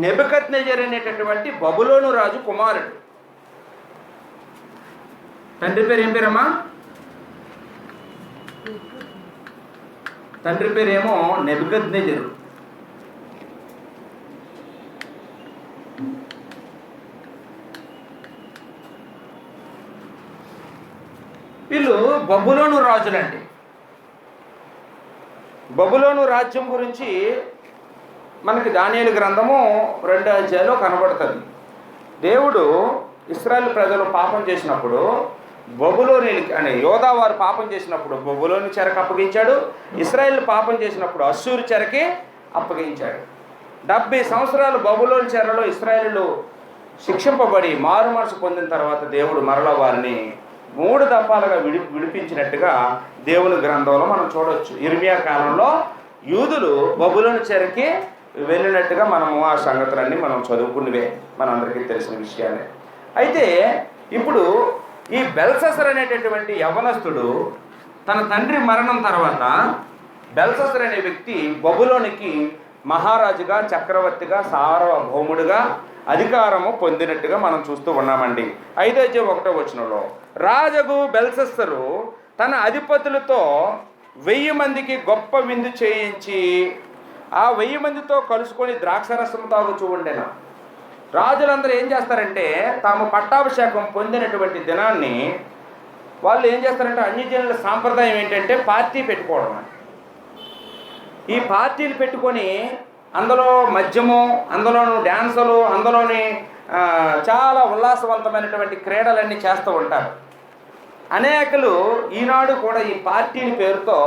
నెబుకద్నెజర్ అనేటటువంటి బబులోను రాజు కుమారుడు. తండ్రి పేరు ఏం పేరమ్మా? తండ్రి పేరేమో నెబుకద్నెజరు. వీళ్ళు బబులోను రాజులండి. బబులోను రాజ్యం గురించి మనకి దానియేలు గ్రంథము 2వ అధ్యాయంలో కనబడుతుంది. దేవుడు ఇశ్రాయేలు ప్రజలు పాపం చేసినప్పుడు బబులోని అని యోధా వారు పాపం చేసినప్పుడు బబులోని చెరకు అప్పగించాడు. ఇశ్రాయేల్ పాపం చేసినప్పుడు అశ్షూరు చెరకి అప్పగించాడు. 70 సంవత్సరాలు బబులోని చెరలో ఇశ్రాయేలు శిక్షింపబడి మారు మనసు పొందిన తర్వాత దేవుడు మరల వారిని 3 దఫాలుగా విడిపించినట్టుగా దేవుని గ్రంథంలో మనం చూడవచ్చు. ఇర్మియా కాలంలో యూదులు బబులోని చెరకి వెళ్ళినట్టుగా మనము ఆ సంగతులన్నీ మనం చదువుకున్నవే, మనందరికీ తెలిసిన విషయాలే. అయితే ఇప్పుడు ఈ బెల్షస్సర్ అనేటటువంటి యవనస్తుడు తన తండ్రి మరణం తర్వాత బెల్షస్సర్ అనే వ్యక్తి బబులోనికి మహారాజుగా, చక్రవర్తిగా, సార్వభౌముడిగా అధికారము పొందినట్టుగా మనం చూస్తూ ఉన్నామండి. 5:1 వచనంలో రాజగు బెల్షస్సరు తన అధిపతులతో 1000 మందికి గొప్ప విందు చేయించి ఆ 1000 మందితో కలుసుకొని ద్రాక్షరసం తాగుచూ ఉండెను. రాజులందరూ ఏం చేస్తారంటే తాము పట్టాభిషేకం పొందినటువంటి దినాన్ని వాళ్ళు ఏం చేస్తారంటే అన్ని జనుల సాంప్రదాయం ఏంటంటే పార్టీ పెట్టుకోవడం. ఈ పార్టీలు పెట్టుకొని అందులో మద్యము, అందులోను డ్యాన్సులు, అందులోని చాలా ఉల్లాసవంతమైనటువంటి క్రీడలన్నీ చేస్తూ ఉంటారు. అనేకులు ఈనాడు కూడా ఈ పార్టీల పేరుతో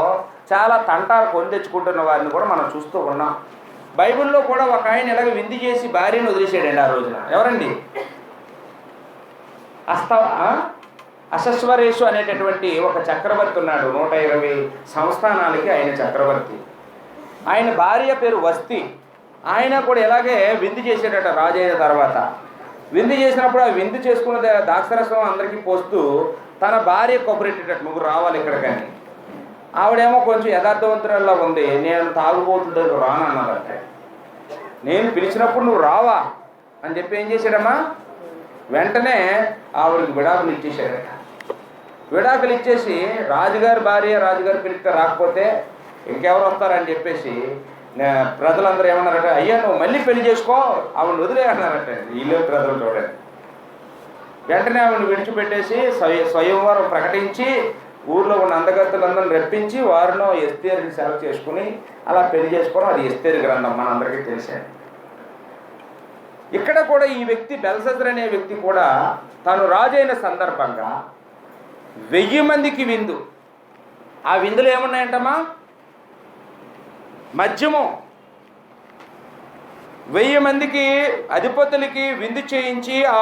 చాలా తంటాలు కొని తెచ్చుకుంటున్న వారిని కూడా మనం చూస్తూ ఉన్నాం. బైబిల్లో కూడా ఒక ఆయన ఇలాగ విందు చేసి భార్యను వదిలేసాడండి ఆ రోజున. ఎవరండి? అసస్వరేషు అనేటటువంటి ఒక చక్రవర్తి ఉన్నాడు. 120 సంస్థానాలకి ఆయన చక్రవర్తి. ఆయన భార్య పేరు వస్తి. ఆయన కూడా ఇలాగే విందు చేసేటట రాజు అయిన తర్వాత. విందు చేసినప్పుడు ఆ విందు చేసుకున్న ద్రాక్షరసం అందరికీ పోస్తూ తన భార్య కొబ్బరెట్టేటట్టు, నువ్వు రావాలి ఇక్కడ. కానీ ఆవిడేమో కొంచెం యథార్థవంతురాల్లో ఉంది. నేను తాగుబోతుంటే రానన్నదంట. నేను పిలిచినప్పుడు నువ్వు రావా అని చెప్పి ఏం చేశాడమ్మా, వెంటనే ఆవిడకి విడాకులు ఇచ్చేసాడట. విడాకులు ఇచ్చేసి రాజుగారి భార్య రాజుగారి పిలిస్తే రాకపోతే ఇంకెవరు వస్తారని చెప్పేసి ప్రజలందరూ ఏమన్నారట, అయ్యా నువ్వు మళ్ళీ పెళ్లి చేసుకో, ఆవిడ వదిలే అన్నారట. వీళ్ళే ప్రజలు చూడండి. వెంటనే ఆవిడని విడిచిపెట్టేసి స్వయంవరం ప్రకటించి ఊర్లో ఉన్న అందగత్తెలందరిని రప్పించి వారిలో ఎస్తేరుని సెలెక్ట్ చేసుకుని అలా పెళ్లి చేసుకోవడం. అది ఎస్తేరు గ్రంథం, మనందరికీ తెలిసేది. ఇక్కడ కూడా ఈ వ్యక్తి బెల్షస్సర్ అనే వ్యక్తి కూడా తాను రాజైన సందర్భంగా 1000 మందికి విందు. ఆ విందులో ఏమున్నాయంటమ్మా, మద్యము. 1000 మందికి అధిపతులకి విందు చేయించి ఆ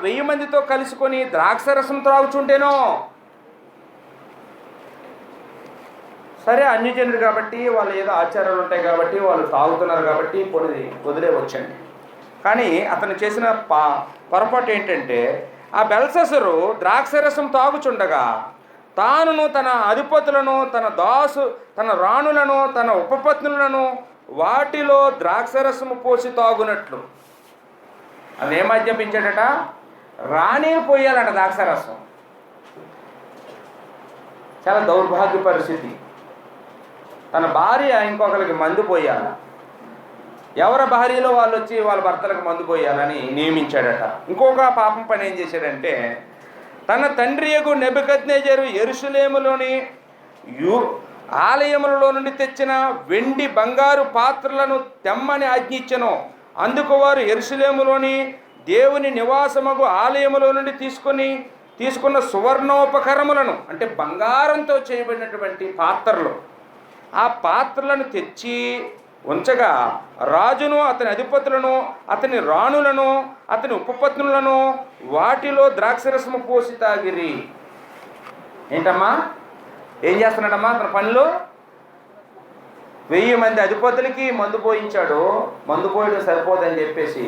1000 మందితో కలుసుకొని ద్రాక్షరసం త్రాగుచుంటేనో. సరే అన్యజనుడు కాబట్టి వాళ్ళు ఏదో ఆచారాలు ఉంటాయి కాబట్టి వాళ్ళు తాగుతున్నారు కాబట్టి వదిలే వచ్చండి. కానీ అతను చేసిన పొరపాటు ఏంటంటే ఆ బెల్షస్సరు ద్రాక్షరసం తాగుచుండగా తానును తన అధిపతులను తన రాణులను తన ఉపపత్నులను వాటిలో ద్రాక్షరసము పోసి తాగునట్లు. అదేం మద్యపించాడట, రాణిని పోయాలట ద్రాక్షరసం. చాలా దౌర్భాగ్య పరిస్థితి. తన భార్య ఇంకొకరికి మందు పోయాల, ఎవరి భార్యలో వాళ్ళు వచ్చి వాళ్ళ భర్తలకు మందు పోయాలని నియమించాడట. ఇంకొక పాపం పని ఏం చేశాడంటే తన తండ్రియగు నెబుకద్నెజరు యెరూషలేములోని ఆలయములలో నుండి తెచ్చిన వెండి బంగారు పాత్రలను తెమ్మని ఆజ్ఞించెను. అందుకు వారు యెరూషలేములోని దేవుని నివాసమగు ఆలయములో నుండి తీసుకున్న సువర్ణోపకరములను, అంటే బంగారంతో చేయబడినటువంటి పాత్రలు, ఆ పాత్రలను తెచ్చి ఉంచగా రాజును అతని అధిపతులను అతని రాణులను అతని ఉపపత్నులను వాటిలో ద్రాక్షరసము పోసి తాగిరి. ఏంటమ్మా, ఏం చేస్తున్నాడమ్మా అతని పనులు? 1000 మంది అధిపతులకి మందు పోయించాడు. మందు పోయడం సరిపోదని చెప్పేసి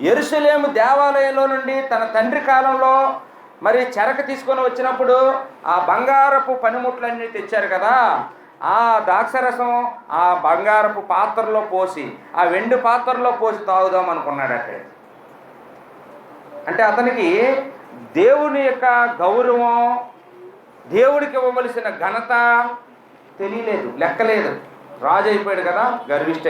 యెరూషలేము దేవాలయంలో నుండి తన తండ్రి కాలంలో మరి చెరక తీసుకొని వచ్చినప్పుడు ఆ బంగారపు పనిముట్లన్నీ తెచ్చారు కదా, ఆ ద్రాక్షరసం ఆ బంగారపు పాత్రలో పోసి ఆ వెండి పాత్రలో పోసి తాగుదాం అనుకున్నాడట. అంటే అతనికి దేవుని యొక్క గౌరవం, దేవుడికి ఇవ్వవలసిన ఘనత తెలియలేదు, లెక్కలేదు. రాజు అయిపోయాడు కదా, గర్విష్ట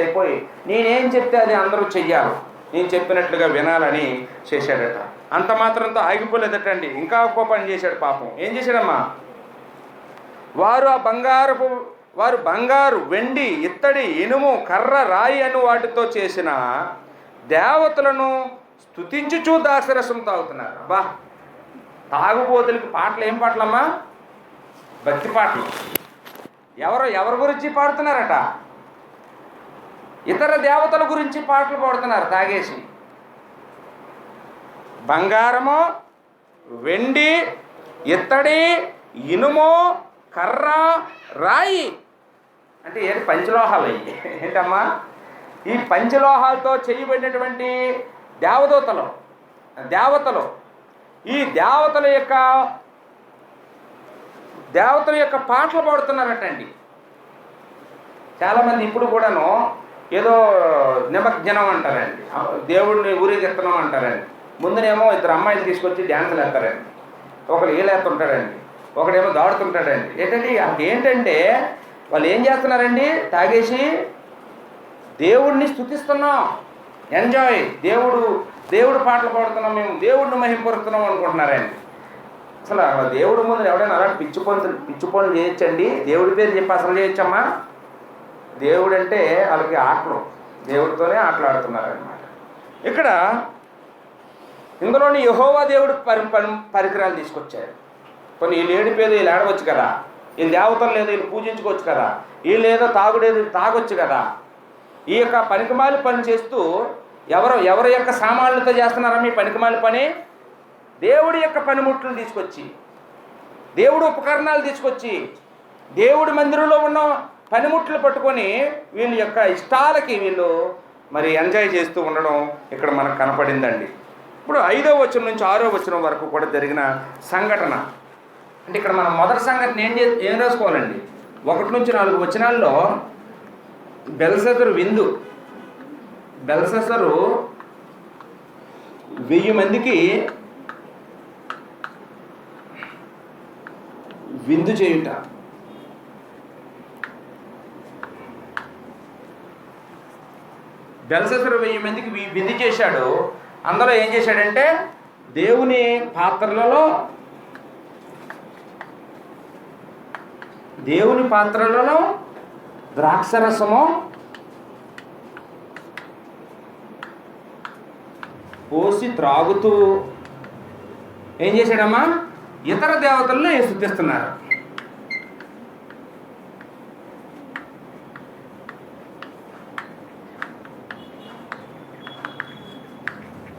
అయిపోయి నేనేం చెప్తే అది అందరూ చెయ్యాలి, నేను చెప్పినట్లుగా వినాలని చేశాడట. అంత మాత్రంతో ఆగిపోలేదటండి, ఇంకా ఒక్కో పని చేశాడు పాపం. ఏం చేశాడమ్మా, వారు బంగారు, వెండి, ఇత్తడి, ఇనుము, కర్ర, రాయి అని వాటితో చేసిన దేవతలను స్తుతించుచూ ద్రాక్షరసం తాగుతున్నారు. అబ్బా, తాగుబోతులకి పాటలు ఏం పాటలమ్మా? భక్తి పాటలు. ఎవరి గురించి పాడుతున్నారట? ఇతర దేవతల గురించి పాటలు పాడుతున్నారు తాగేసి. బంగారము, వెండి, ఇత్తడి, ఇనుము, కర్ర, రాయి అంటే ఏంటి? పంచలోహాలు. ఏంటమ్మా? ఈ పంచలోహాలతో చేయబడినటువంటి దేవతలు ఈ దేవతల యొక్క పాటలు పాడుతున్నారటండి. చాలామంది ఇప్పుడు కూడాను ఏదో నిమజ్జనం అంటారండి, దేవుడిని ఊరేగిస్తున్నాం అంటారండి. ముందునేమో ఇద్దరు అమ్మాయిలు తీసుకొచ్చి డ్యాన్సులు వేస్తారండి, ఒకడు ఈలేస్తుంటాడండి, ఒకడేమో దాడుతుంటాడండి. ఏంటంటే వాళ్ళు ఏం చేస్తున్నారండి? తాగేసి దేవుడిని స్తుతిస్తున్నాం, ఎంజాయ్, దేవుడు పాటలు పాడుతున్నాం, మేము దేవుడిని మహింపరుస్తున్నాం అనుకుంటున్నారండి. అసలు దేవుడి ముందు ఎవడైనా అలాంటి పిచ్చి పనులు చేయొచ్చండి? దేవుడి పేరు చెప్పి అసలు చేయొచ్చమ్మా? దేవుడు అంటే వాళ్ళకి ఆటలు, దేవుడితోనే ఆటలాడుతున్నారనమాట. ఇక్కడ ఇందులోని యెహోవా దేవుడు పరికరాలు తీసుకొచ్చారు. కొన్ని వీళ్ళు ఏడిపేది వీళ్ళు ఏడవచ్చు కదా, వీళ్ళు దేవతలు లేదు వీళ్ళు పూజించుకోవచ్చు కదా, వీళ్ళు ఏదో తాగుడేది తాగొచ్చు కదా. ఈ యొక్క పనికిమాలి పని చేస్తూ ఎవరి యొక్క సామాన్లతో చేస్తున్నారా మీ పనికిమాలి పని? దేవుడి యొక్క పనిముట్లు తీసుకొచ్చి, దేవుడు ఉపకరణాలు తీసుకొచ్చి, దేవుడి మందిరంలో ఉన్న పనిముట్లు పట్టుకొని వీళ్ళ యొక్క ఇష్టాలకి వీళ్ళు మరి ఎంజాయ్ చేస్తూ ఉండడం ఇక్కడ మనకు కనపడిందండి. ఇప్పుడు 5వ వచనం నుంచి 6వ వచనం వరకు కూడా జరిగిన సంఘటన అంటే ఇక్కడ మనం మొదటి సంఘటన ఏం రాసుకోవాలండి? 1 నుంచి 4 వచనాల్లో బెల్షస్సరు 1000 మందికి విందు చేయుట. బెల్షస్సరు 1000 మందికి విందు చేశాడు. అందులో ఏం చేశాడంటే దేవుని పాత్రలలో ద్రాక్షరసము పోసి త్రాగుతూ ఏం చేశాడమ్మా? ఇతర దేవతలను స్తుతిస్తున్నారు.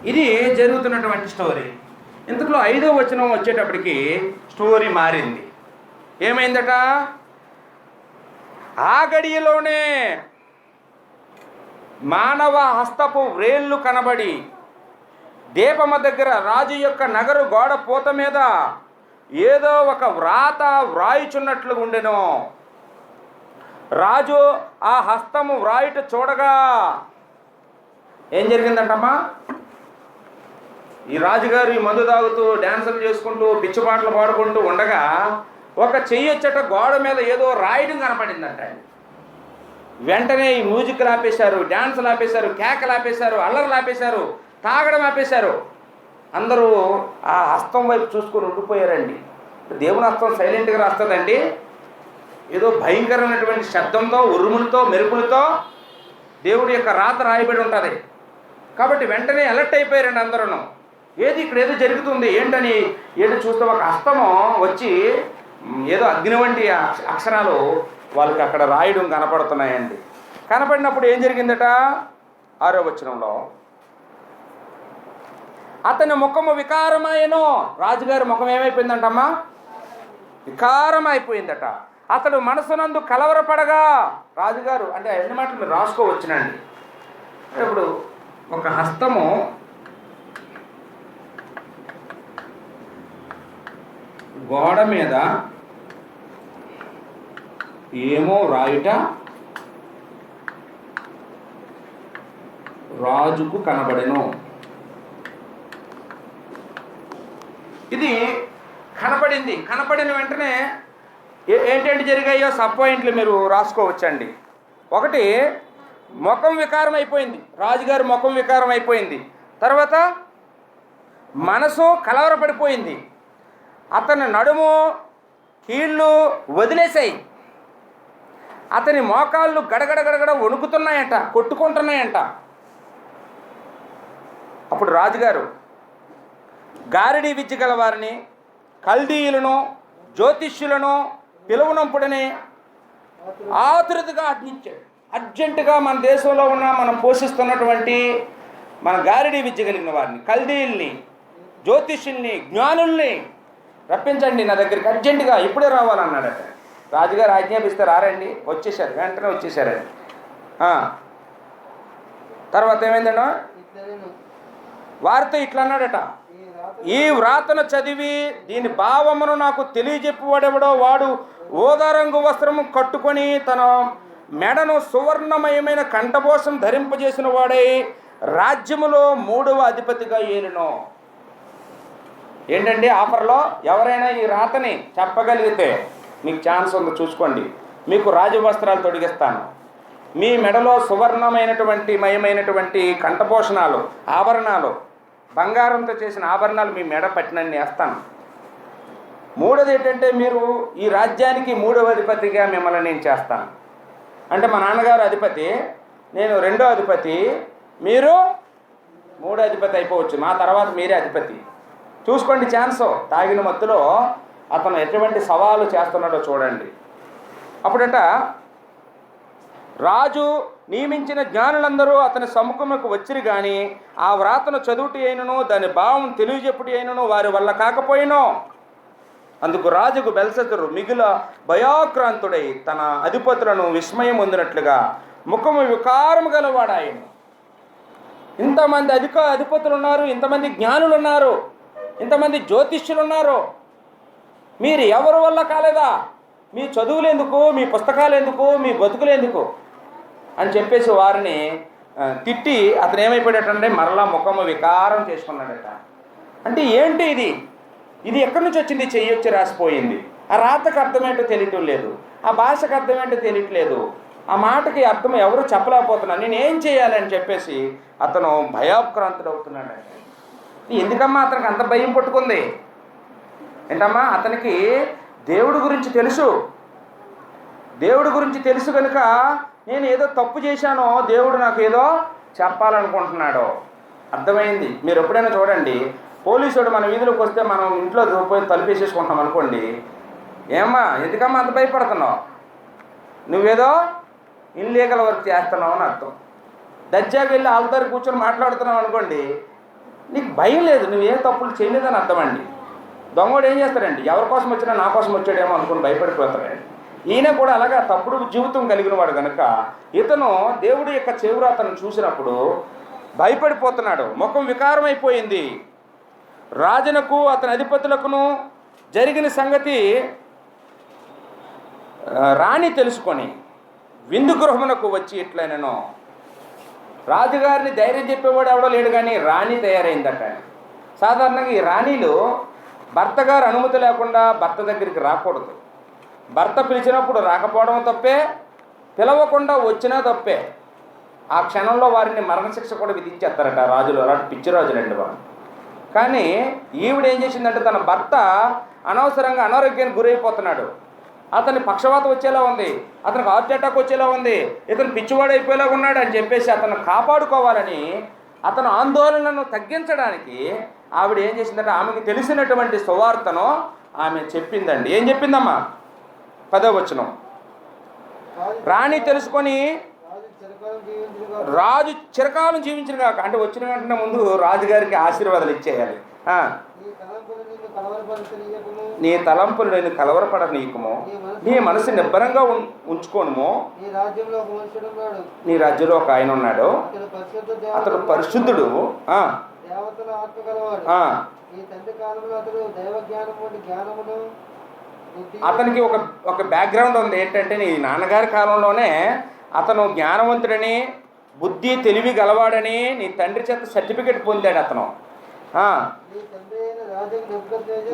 ఇది జరుగుతున్నటువంటి స్టోరీ. ఇంతలో 5వ వచనం వచ్చేటప్పటికి స్టోరీ మారింది. ఏమైందట? ఆ గడియలోనే మానవ హస్తపు వ్రేళ్ళు కనబడి దీపమ దగ్గర రాజు యొక్క నగరు గోడ పూత మీద ఏదో ఒక వ్రాత వ్రాయుచున్నట్లు ఉండెను. రాజు ఆ హస్తము వ్రాయుట చూడగా ఏం జరిగిందంటమ్మా? ఈ రాజుగారు ఈ మందు తాగుతూ డ్యాన్సులు చేసుకుంటూ పిచ్చి పాటలు పాడుకుంటూ ఉండగా ఒక చెయ్యొచ్చట గోడ మీద ఏదో రాయడం కనపడిందంట. వెంటనే ఈ మ్యూజిక్లు ఆపేశారు, డ్యాన్సులు ఆపేశారు, కేకలు ఆపేశారు, అల్లర్లు ఆపేశారు, తాగడం ఆపేశారు. అందరూ ఆ హస్తం వైపు చూసుకొని ఉండిపోయారండి. దేవుని హస్తం సైలెంట్గా రాస్తుందండి. ఏదో భయంకరమైనటువంటి శబ్దంతో, ఉరుములతో, మెరుపులతో దేవుడి యొక్క రాత రాయబడి ఉంటుంది. కాబట్టి వెంటనే అలర్ట్ అయిపోయారండి అందరూ. ఇక్కడ ఏదో జరుగుతుంది ఏంటని చూస్తే ఒక హస్తము వచ్చి ఏదో అగ్ని వంటి అక్షరాలు వాళ్ళకి అక్కడ రాయడం కనపడుతున్నాయండి. కనపడినప్పుడు ఏం జరిగిందట? 6వ వచనంలో అతని ముఖము వికారమాయను. రాజుగారి ముఖం ఏమైపోయిందంటమ్మా? వికారం అయిపోయిందట. అతడు మనసునందు కలవరపడగా, రాజుగారు అంటే ఎన్ని మాటలు మీరు రాసుకోవచ్చునండి. ఇప్పుడు ఒక హస్తము గోడ మీద ఏమో రాయుట రాజుకు కనబడెను. ఇది కనపడింది. కనపడిన వెంటనే ఏంటంటే జరిగాయో సబ్ పాయింట్లు మీరు రాసుకోవచ్చండి. ఒకటి, ముఖం వికారం అయిపోయింది, రాజుగారి ముఖం వికారం అయిపోయింది. తర్వాత మనసు కలవరపడిపోయింది. అతని నడుము కీళ్ళు వదిలేసాయి. అతని మోకాళ్ళు గడగడ వణుకుతున్నాయంట, కొట్టుకుంటున్నాయంట. అప్పుడు రాజుగారు గారడీ విద్య గల వారిని, కల్దీయులను జ్యోతిష్యులను పిలువనంపుడని ఆతురతగా ఆజ్ఞించాడు. అర్జెంటుగా మన దేశంలో ఉన్న మనం పోషిస్తున్నటువంటి మన గారిడీ విద్య కలిగిన వారిని, కల్దీయుల్ని, జ్యోతిష్యుల్ని, జ్ఞానుల్ని రప్పించండి నా దగ్గరికి అర్జెంటుగా, ఇప్పుడే రావాలన్నాడట. రాజుగారు ఆజ్ఞాపిస్తే రారండి, వచ్చేసారు, వెంటనే వచ్చేసారండి. తర్వాత ఏమైందన్నా, వారితో ఇట్లా అన్నాడట, ఈ వ్రాతను చదివి దీని భావమును నాకు తెలియజెప్పువాడెవడో వాడు ఓదారంగు వస్త్రము కట్టుకొని తన మెడను సువర్ణమయమైన కంఠభూషం ధరింపజేసిన వాడై రాజ్యములో 3వ అధిపతిగా ఏలును. ఏంటండి ఆఫర్లో? ఎవరైనా ఈ రాతని చెప్పగలిగితే మీకు ఛాన్స్ ఉంది, చూసుకోండి. మీకు రాజవస్త్రాలు తొడిగిస్తాను, మీ మెడలో సువర్ణమైనటువంటి మయమైనటువంటి కంఠభూషణాలు, ఆభరణాలు, బంగారంతో చేసిన ఆభరణాలు మీ మెడ పట్టినన్ని వేస్తాను. 3వది ఏంటంటే, మీరు ఈ రాజ్యానికి 3వ అధిపతిగా మిమ్మల్ని నేను చేస్తాను. అంటే మా నాన్నగారు అధిపతి, నేను 2వ అధిపతి, మీరు 3వ అధిపతి అయిపోవచ్చు, నా తర్వాత మీరే అధిపతి. చూసుకోండి ఛాన్స్. తాగిన మత్తులో అతను ఎటువంటి సవాలు చేస్తున్నాడో చూడండి. అప్పుడట రాజు నియమించిన జ్ఞానులందరూ అతని సముఖముకు వచ్చిరి కానీ ఆ వ్రాతను చదువుటి అయినను దాని భావం తెలియజెప్పుటి అయినను వారి వల్ల కాకపోయినో. అందుకు రాజుకు బెల్షస్సరు మిగుల భయాక్రాంతుడై తన అధిపతులను విస్మయం పొందినట్లుగా ముఖము వికారము గలవాడాయను. ఇంతమంది అధిపతులు ఉన్నారు, ఇంతమంది జ్ఞానులు ఉన్నారు, ఇంతమంది జ్యోతిష్యులు ఉన్నారు, మీరు ఎవరి వల్ల కాలేదా? మీ చదువులు ఎందుకు, మీ పుస్తకాలు ఎందుకు, మీ బతుకులు ఎందుకు అని చెప్పేసి వారిని తిట్టి అతను ఏమైపోయాడటంటే మరలా ముఖము వికారం చేసుకున్నాడట. అంటే ఏంటి ఇది? ఇది ఎక్కడి నుంచి వచ్చింది? చెయ్యొచ్చి రాసిపోయింది. ఆ రాతకు అర్థమేంటో తెలియటం లేదు, ఆ భాషకు అర్థమేంటో తెలియట్లేదు, ఆ మాటకి అర్థం ఎవరు చెప్పలేకపోతున్నాను, నేను ఏం చేయాలని చెప్పేసి అతను భయాక్రాంతుడు అవుతున్నాడట. ఎందుకమ్మా అతనికి అంత భయం పట్టుకుంది? ఏంటమ్మా, అతనికి దేవుడి గురించి తెలుసు. దేవుడి గురించి తెలుసు కనుక నేను ఏదో తప్పు చేశానో దేవుడు నాకు ఏదో చెప్పాలనుకుంటున్నాడో అర్థమైంది. మీరు ఎప్పుడైనా చూడండి, పోలీసుడు మన వీధిలోకి వస్తే మనం ఇంట్లో పోయి తలుపేసేసుకుంటాం అనుకోండి, ఏమ్మా ఎందుకమ్మా అంత భయపడుతున్నావు, నువ్వేదో ఇన్లీగల్ వర్క్ చేస్తున్నావు అని అర్థం. దర్జాకి వెళ్ళి ఆల్తారు కూర్చొని మాట్లాడుతున్నావు అనుకోండి, నీకు భయం లేదు, నువ్వేం తప్పులు చేయలేదని అర్థమండి. దొంగోడు ఏం చేస్తాడండి, ఎవరి కోసం వచ్చినా నా కోసం వచ్చాడేమో అనుకుని భయపడిపోతాడండి. ఈయన కూడా అలాగా తప్పుడు జీవితం కలిగిన వాడు కనుక ఇతను దేవుడి యొక్క చేవ్రాతను చూసినప్పుడు భయపడిపోతున్నాడు, ముఖం వికారమైపోయింది. రాజునకు అతని అధిపతులకును జరిగిన సంగతి రాణి తెలుసుకొని విందు గృహమునకు వచ్చి ఇట్లైనను. రాజుగారిని ధైర్యం చెప్పేవాడు ఎవడో లేడు కానీ రాణి తయారైందట. సాధారణంగా ఈ రాణిలు భర్త గారు అనుమతి లేకుండా భర్త దగ్గరికి రాకూడదు. భర్త పిలిచినప్పుడు రాకపోవడం తప్పే, పిలవకుండా వచ్చినా తప్పే. ఆ క్షణంలో వారిని మరణశిక్ష కూడా విధించేస్తారట రాజులు, అలాంటి పిచ్చి రాజులండి వాళ్ళు. కానీ ఈవిడ ఏం చేసిందంటే తన భర్త అనవసరంగా అనారోగ్యానికి గురైపోతున్నాడు, అతని పక్షవాతం వచ్చేలా ఉంది, అతనికి హార్ట్ అటాక్ వచ్చేలా ఉంది, ఇతను పిచ్చివాడు అయిపోయేలా ఉన్నాడు అని చెప్పేసి అతను కాపాడుకోవాలని అతను ఆందోళనను తగ్గించడానికి ఆవిడ ఏం చేసిందంటే ఆమెకి తెలిసినటువంటి సువార్తను ఆమె చెప్పిందండి. ఏం చెప్పిందమ్మా? 10వ వచనం, రాణి తెలుసుకొని రాజు చిరకాలం జీవించిన కాక, అంటే వచ్చిన వెంటనే ముందు రాజుగారికి ఆశీర్వాదాలు ఇచ్చేయాలి. నీ తలంపులు నేను కలవరపడనీయకము, నీ మనసు నిబ్బరంగా ఉంచుకోను. నీ రాజ్యంలో ఒక ఆయన ఉన్నాడు, అతడు పరిశుద్ధుడు, అతనికి ఒక బ్యాక్గ్రౌండ్ ఉంది. ఏంటంటే నీ నాన్నగారి కాలంలోనే అతను జ్ఞానవంతుడని, బుద్ధి తెలివి గలవాడని నీ తండ్రి చేత సర్టిఫికెట్ పొందాడు అతను.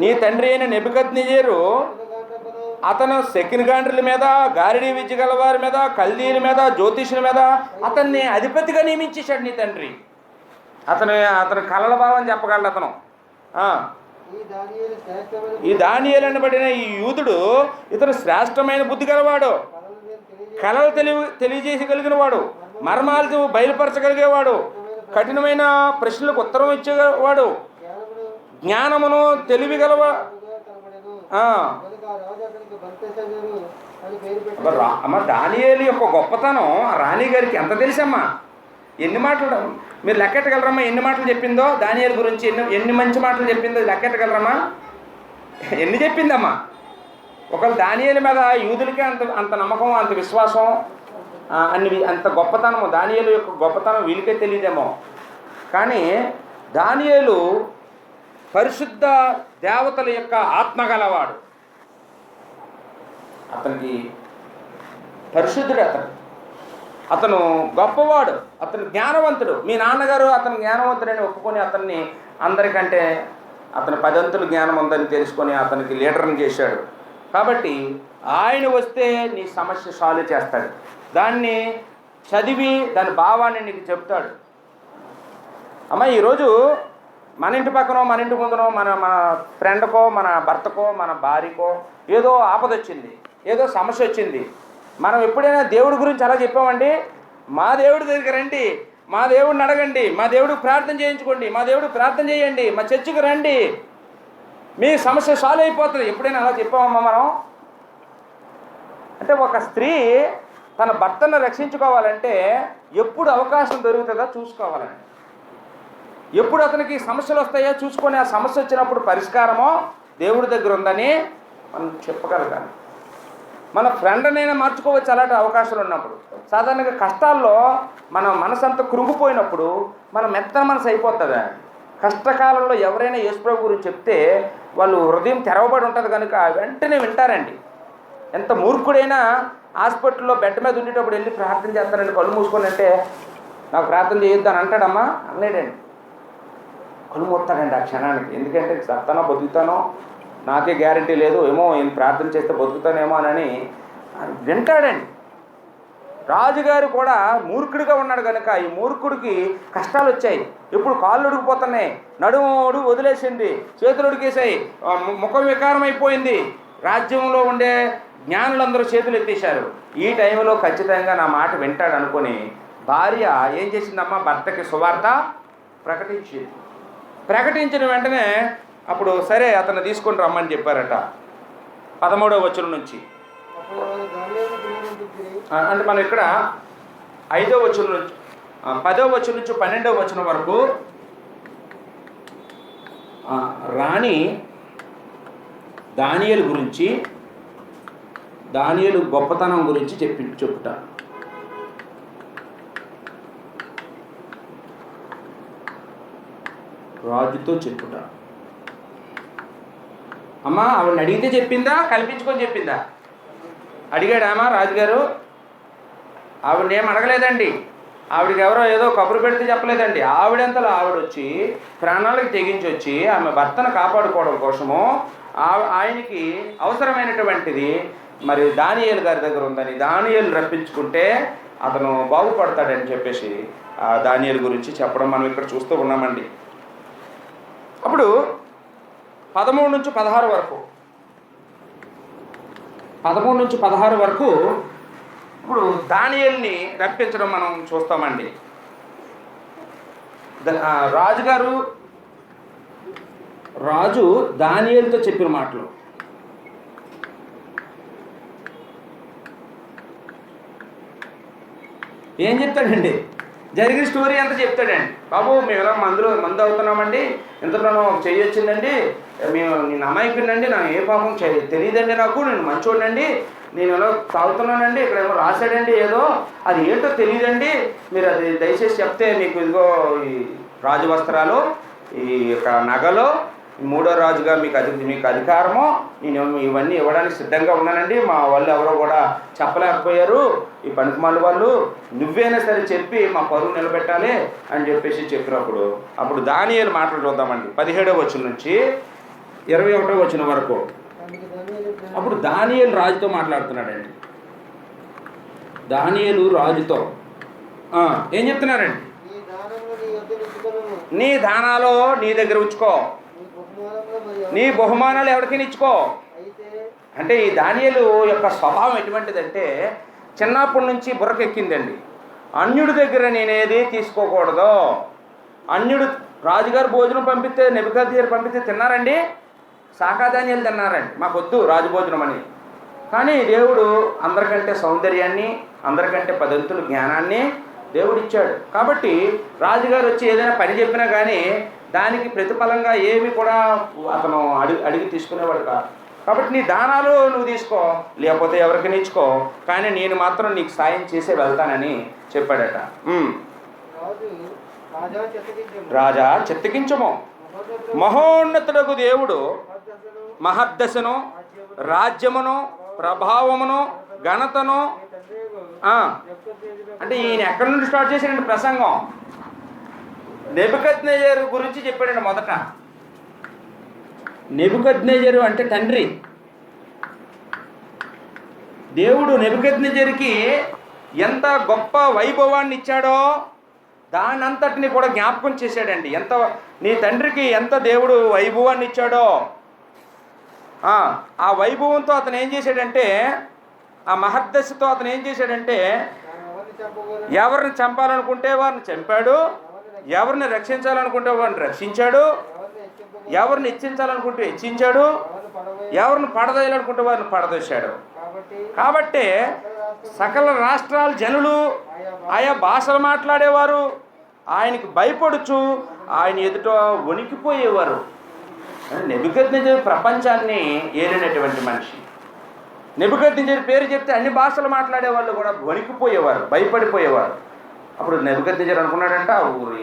నీ తండ్రి అయిన నెబుకద్నెజరు అతను సెకినగాండ్రుల మీద, గారిడీ విద్య గలవారి మీద, కల్దీయుల మీద, జ్యోతిషుల మీద అతన్ని అధిపతిగా నియమించేశాడు నీ తండ్రి. అతను కలల భావం చెప్పగలడు అతను. ఈ దానియేలు అనబడిన ఈ యూదుడు ఇతను శ్రేష్టమైన బుద్ధి గలవాడు, కళలు తెలియజేయగలిగిన వాడు, మర్మాలు బయలుపరచగలిగేవాడు, కఠినమైన ప్రశ్నలకు ఉత్తరం ఇచ్చేవాడు, జ్ఞానమును తెలివి అమ్మ దానియేలు యొక్క గొప్పతనం రాణి గారికి ఎంత తెలుసమ్మా? ఎన్ని మాటలు మీరు లెక్కెట్టగలరమ్మా? ఎన్ని మాటలు చెప్పిందో దానియేలు గురించి, ఎన్ని మంచి మాటలు చెప్పిందో లెక్కెట్టగలరమ్మా? ఎన్ని చెప్పిందమ్మా? ఒకవేళ దానియేలు మీద యూదులకే అంత నమ్మకం, అంత విశ్వాసం, అంత గొప్పతనము, దానియేలు యొక్క గొప్పతనం వీళ్ళకే తెలియదేమో. కానీ దానియేలు పరిశుద్ధ దేవతల యొక్క ఆత్మ గలవాడు. అతనికి పరిశుద్ధుడు, అతను గొప్పవాడు, అతను జ్ఞానవంతుడు. మీ నాన్నగారు అతను జ్ఞానవంతుడని ఒప్పుకొని అతన్ని అందరికంటే అతను 10 అంతులు జ్ఞానం ఉందని తెలుసుకొని అతనికి లీడర్ని చేశాడు. కాబట్టి ఆయన వస్తే నీ సమస్య సాల్వ్ చేస్తాడు. దాన్ని చదివి దాని భావాన్ని నీకు చెప్తాడు. అమ్మ ఈరోజు మన ఇంటి పక్కనో మన ఇంటి ముందునో మన ఫ్రెండ్కో మన భర్తకో మన భార్యకో ఏదో ఆపద వచ్చింది, ఏదో సమస్య వచ్చింది. మనం ఎప్పుడైనా దేవుడి గురించి అలా చెప్పామండి? మా దేవుడి దగ్గర రండి, మా దేవుడిని అడగండి, మా దేవుడికి ప్రార్థన చేయించుకోండి, మా దేవుడికి ప్రార్థన చేయండి, మా చర్చికి రండి, మీ సమస్య సాల్వ్ అయిపోతుంది. ఎప్పుడైనా అలా చెప్పామమ్మా మనం? అంటే ఒక స్త్రీ తన భర్తను రక్షించుకోవాలంటే ఎప్పుడు అవకాశం దొరుకుతుందో చూసుకోవాలండి. ఎప్పుడు అతనికి సమస్యలు వస్తాయో చూసుకొని ఆ సమస్య వచ్చినప్పుడు పరిష్కారమో దేవుడి దగ్గర ఉందని మనం చెప్పగలగాలి. మన ఫ్రెండ్నైనా మార్చుకోవచ్చు అలాంటి అవకాశాలు ఉన్నప్పుడు. సాధారణంగా కష్టాల్లో మన మనసు అంతా కృంగిపోయినప్పుడు మన మెత్తన మనసు అయిపోతుంది. కష్టకాలంలో ఎవరైనా యేసుప్రభు గురించి చెప్తే వాళ్ళు హృదయం తెరవబడి ఉంటుంది కనుక వెంటనే వింటారండి. ఎంత మూర్ఖుడైనా హాస్పిటల్లో బెడ్ మీద ఉండేటప్పుడు వెళ్ళి ప్రార్థన చేస్తానండి కళ్ళు మూసుకొని అంటే నాకు ప్రార్థన చేయొద్దు అని అంటాడమ్మా? అనలేడండి, కళ్ళు మూస్తాడండి ఆ క్షణానికి. ఎందుకంటే సత్తానో బతుకుతానో నాకే గ్యారంటీ లేదు, ఏమో ఈయన ప్రార్థన చేస్తే బతుకుతానేమో అని వింటాడండి. రాజుగారు కూడా మూర్ఖుడిగా ఉన్నాడు కనుక ఈ మూర్ఖుడికి కష్టాలు వచ్చాయి. ఇప్పుడు కాళ్ళు ఉడికిపోతున్నాయి, నడుముడు వదిలేసింది, చేతులు ఉడికేసాయి, ముఖం వికారం అయిపోయింది. రాజ్యంలో ఉండే జ్ఞానులందరూ చేతులు ఎత్తేశారు. ఈ టైంలో ఖచ్చితంగా నా మాట వింటాడు అనుకొని భార్య ఏం చేసిందమ్మా? భర్తకి సువార్త ప్రకటించిన వెంటనే అప్పుడు సరే అతను తీసుకొని రమ్మని చెప్పారట. 13వ వచనం నుంచి అంటే మనం ఇక్కడ 5వ వచనం నుంచి 10వ వచనం నుంచి 12వ వచనం వరకు రాణి దానియేలు గురించి, దానియేలు గొప్పతనం గురించి చెప్పుట. రాజుతో చెప్పుట. అమ్మా ఆవిడని అడిగితే చెప్పిందా, కల్పించుకొని చెప్పిందా? అడిగాడామా రాజుగారు? ఆవిడని ఏం అడగలేదండి. ఆవిడకి ఎవరో ఏదో కబురు పెడితే చెప్పలేదండి. ఆవిడంతలో ఆవిడ వచ్చి ప్రాణాలకు తెగించి వచ్చి ఆమె భర్తను కాపాడుకోవడం కోసము ఆయనకి అవసరమైనటువంటిది మరి దానియేలు గారి దగ్గర ఉందని దానియేలు రప్పించుకుంటే అతను బాగుపడతాడని చెప్పేసి ఆ దానియేలు గురించి చెప్పడం మనం ఇక్కడ చూస్తూ ఉన్నామండి. అప్పుడు 13 నుంచి 16 వరకు 13 నుంచి 16 వరకు ఇప్పుడు దానియేలుని రప్పించడం మనం చూస్తామండి. రాజు దానియేలుతో చెప్పిన మాటలు. ఏం చెప్తాడండి? జరిగిన స్టోరీ అంతా చెప్తాడండి. బాబు మేము ఎలా మందు అవుతున్నామండి, ఇంతలో చెయ్యి వచ్చిందండి, నేను అమాయకుడినండి, నాకు ఏ పాపం తెలియదండి, నాకు నేను మంచోడినండి, నేను ఎలా తాగుతున్నానండి, ఇక్కడ ఏమో రాశాడండి ఏదో, అది ఏంటో తెలియదండి, మీరు అది దయచేసి చెప్తే మీకు ఇదిగో ఈ రాజు వస్త్రాలు, ఈ యొక్క నగలు, 3వ రాజుగా మీకు అధికారము, నేను ఇవన్నీ ఇవ్వడానికి సిద్ధంగా ఉన్నానండి, మా వాళ్ళు ఎవరో కూడా చెప్పలేకపోయారు, ఈ పనికిమాల వాళ్ళు, నువ్వైనా సరే చెప్పి మా పరువు నిలబెట్టాలి అని చెప్పేసి చెప్పినప్పుడు అప్పుడు దానియేలు మాటలు చూద్దామండి. 17వ వచనం నుంచి 21వ వచనం వరకు. అప్పుడు దానియేలు రాజుతో మాట్లాడుతున్నాడండి. దానియేలు రాజుతో ఏం చెప్తున్నారండి? నీ దానాలో నీ దగ్గర ఉంచుకో, నీ బహుమానాలు ఎవరికి ఇచ్చుకో. అంటే ఈ దానియేలు యొక్క స్వభావం ఎటువంటిదంటే చిన్నప్పటి నుంచి బుర్రకెక్కిందండి. అన్యుడి దగ్గర నేనేది తీసుకోకూడదు. అన్యుడు రాజుగారు భోజనం పంపిస్తే నెబుకద్నెజరు పంపిస్తే తిన్నారండి? శాకాధాన్యాలు తిన్నారండి, మాకొద్దు రాజభోజనం అని. కానీ దేవుడు అందరికంటే సౌందర్యాన్ని, అందరికంటే పదంతులు జ్ఞానాన్ని దేవుడు ఇచ్చాడు. కాబట్టి రాజుగారు వచ్చి ఏదైనా పని చెప్పినా కానీ దానికి ప్రతిఫలంగా ఏమి కూడా అతను అడిగి తీసుకునేవాడు కాదు. కాబట్టి నీ దానాలు నువ్వు తీసుకో, లేకపోతే ఎవరికి ఇచ్చుకో, కానీ నేను మాత్రం నీకు సాయం చేసే వెళ్తానని చెప్పాడట. రాజా చిత్తగించము, మహోన్నతుడకు దేవుడు మహద్దశను, రాజ్యమును, ప్రభావమును, ఘనతను. అంటే ఈయన ఎక్కడి నుండి స్టార్ట్ చేశాడండి ప్రసంగం? నెబుకద్నెజరు గురించి చెప్పాడండి మొదట. నెబుకద్నెజరు అంటే తండ్రి. దేవుడు నెబుకద్నెజరుకి ఎంత గొప్ప వైభవాన్ని ఇచ్చాడో దాని అంతటిని కూడా జ్ఞాపకం చేశాడండి. నీ తండ్రికి ఎంత దేవుడు వైభవాన్ని ఇచ్చాడో ఆ వైభవంతో అతను ఏం చేశాడంటే, ఆ మహద్దశతో అతను ఏం చేశాడంటే, ఎవరిని చంపాలనుకుంటే వారిని చంపాడు, ఎవరిని రక్షించాలనుకుంటే వారిని రక్షించాడు, ఎవరిని హెచ్చించాలనుకుంటే హెచ్చించాడు, ఎవరిని పడదోయాలనుకుంటే వారిని పడదోశాడు. కాబట్టి సకల రాష్ట్రాల జనులు, ఆయా భాషలు మాట్లాడేవారు ఆయనకి భయపడుచు ఆయన ఎదుట వణికిపోయేవారు. నెబుకద్నెజరు ప్రపంచాన్ని ఏలినటువంటి మనిషి. నెబుకద్నెజరు పేరు చెప్తే అన్ని భాషలు మాట్లాడే వాళ్ళు కూడా వణికిపోయేవారు, భయపడిపోయేవారు. అప్పుడు నెబుకద్నెజరు అనుకున్నాడంట,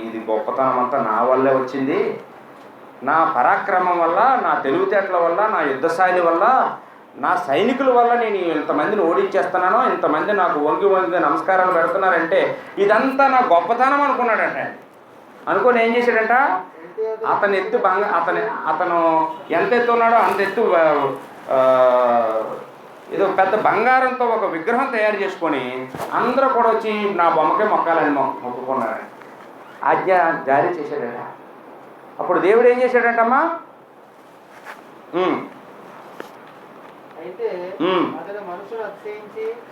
ఇది గొప్పతనం అంతా నా వల్లే వచ్చింది, నా పరాక్రమం వల్ల, నా తెలివితేటల వల్ల, నా యుద్ధశైలి వల్ల, నా సైనికుల వల్ల నేను ఇంతమందిని ఓడించేస్తున్నాను, ఇంతమంది నాకు వంగి నమస్కారాలు పెడుతున్నారంటే ఇదంతా నా గొప్పతనం అనుకున్నాడంట. అనుకొని ఏం చేశాడంట, అతను ఎత్తు అతను ఎంత ఎత్తు ఉన్నాడో అంత ఎత్తు ఏదో పెద్ద బంగారంతో ఒక విగ్రహం తయారు చేసుకొని అందరూ కూడా వచ్చి నా బొమ్మకే మొక్కాలని మొక్కుకున్నారని ఆజ్ఞ జారీ చేశాడట. అప్పుడు దేవుడు ఏం చేశాడంటమ్మా,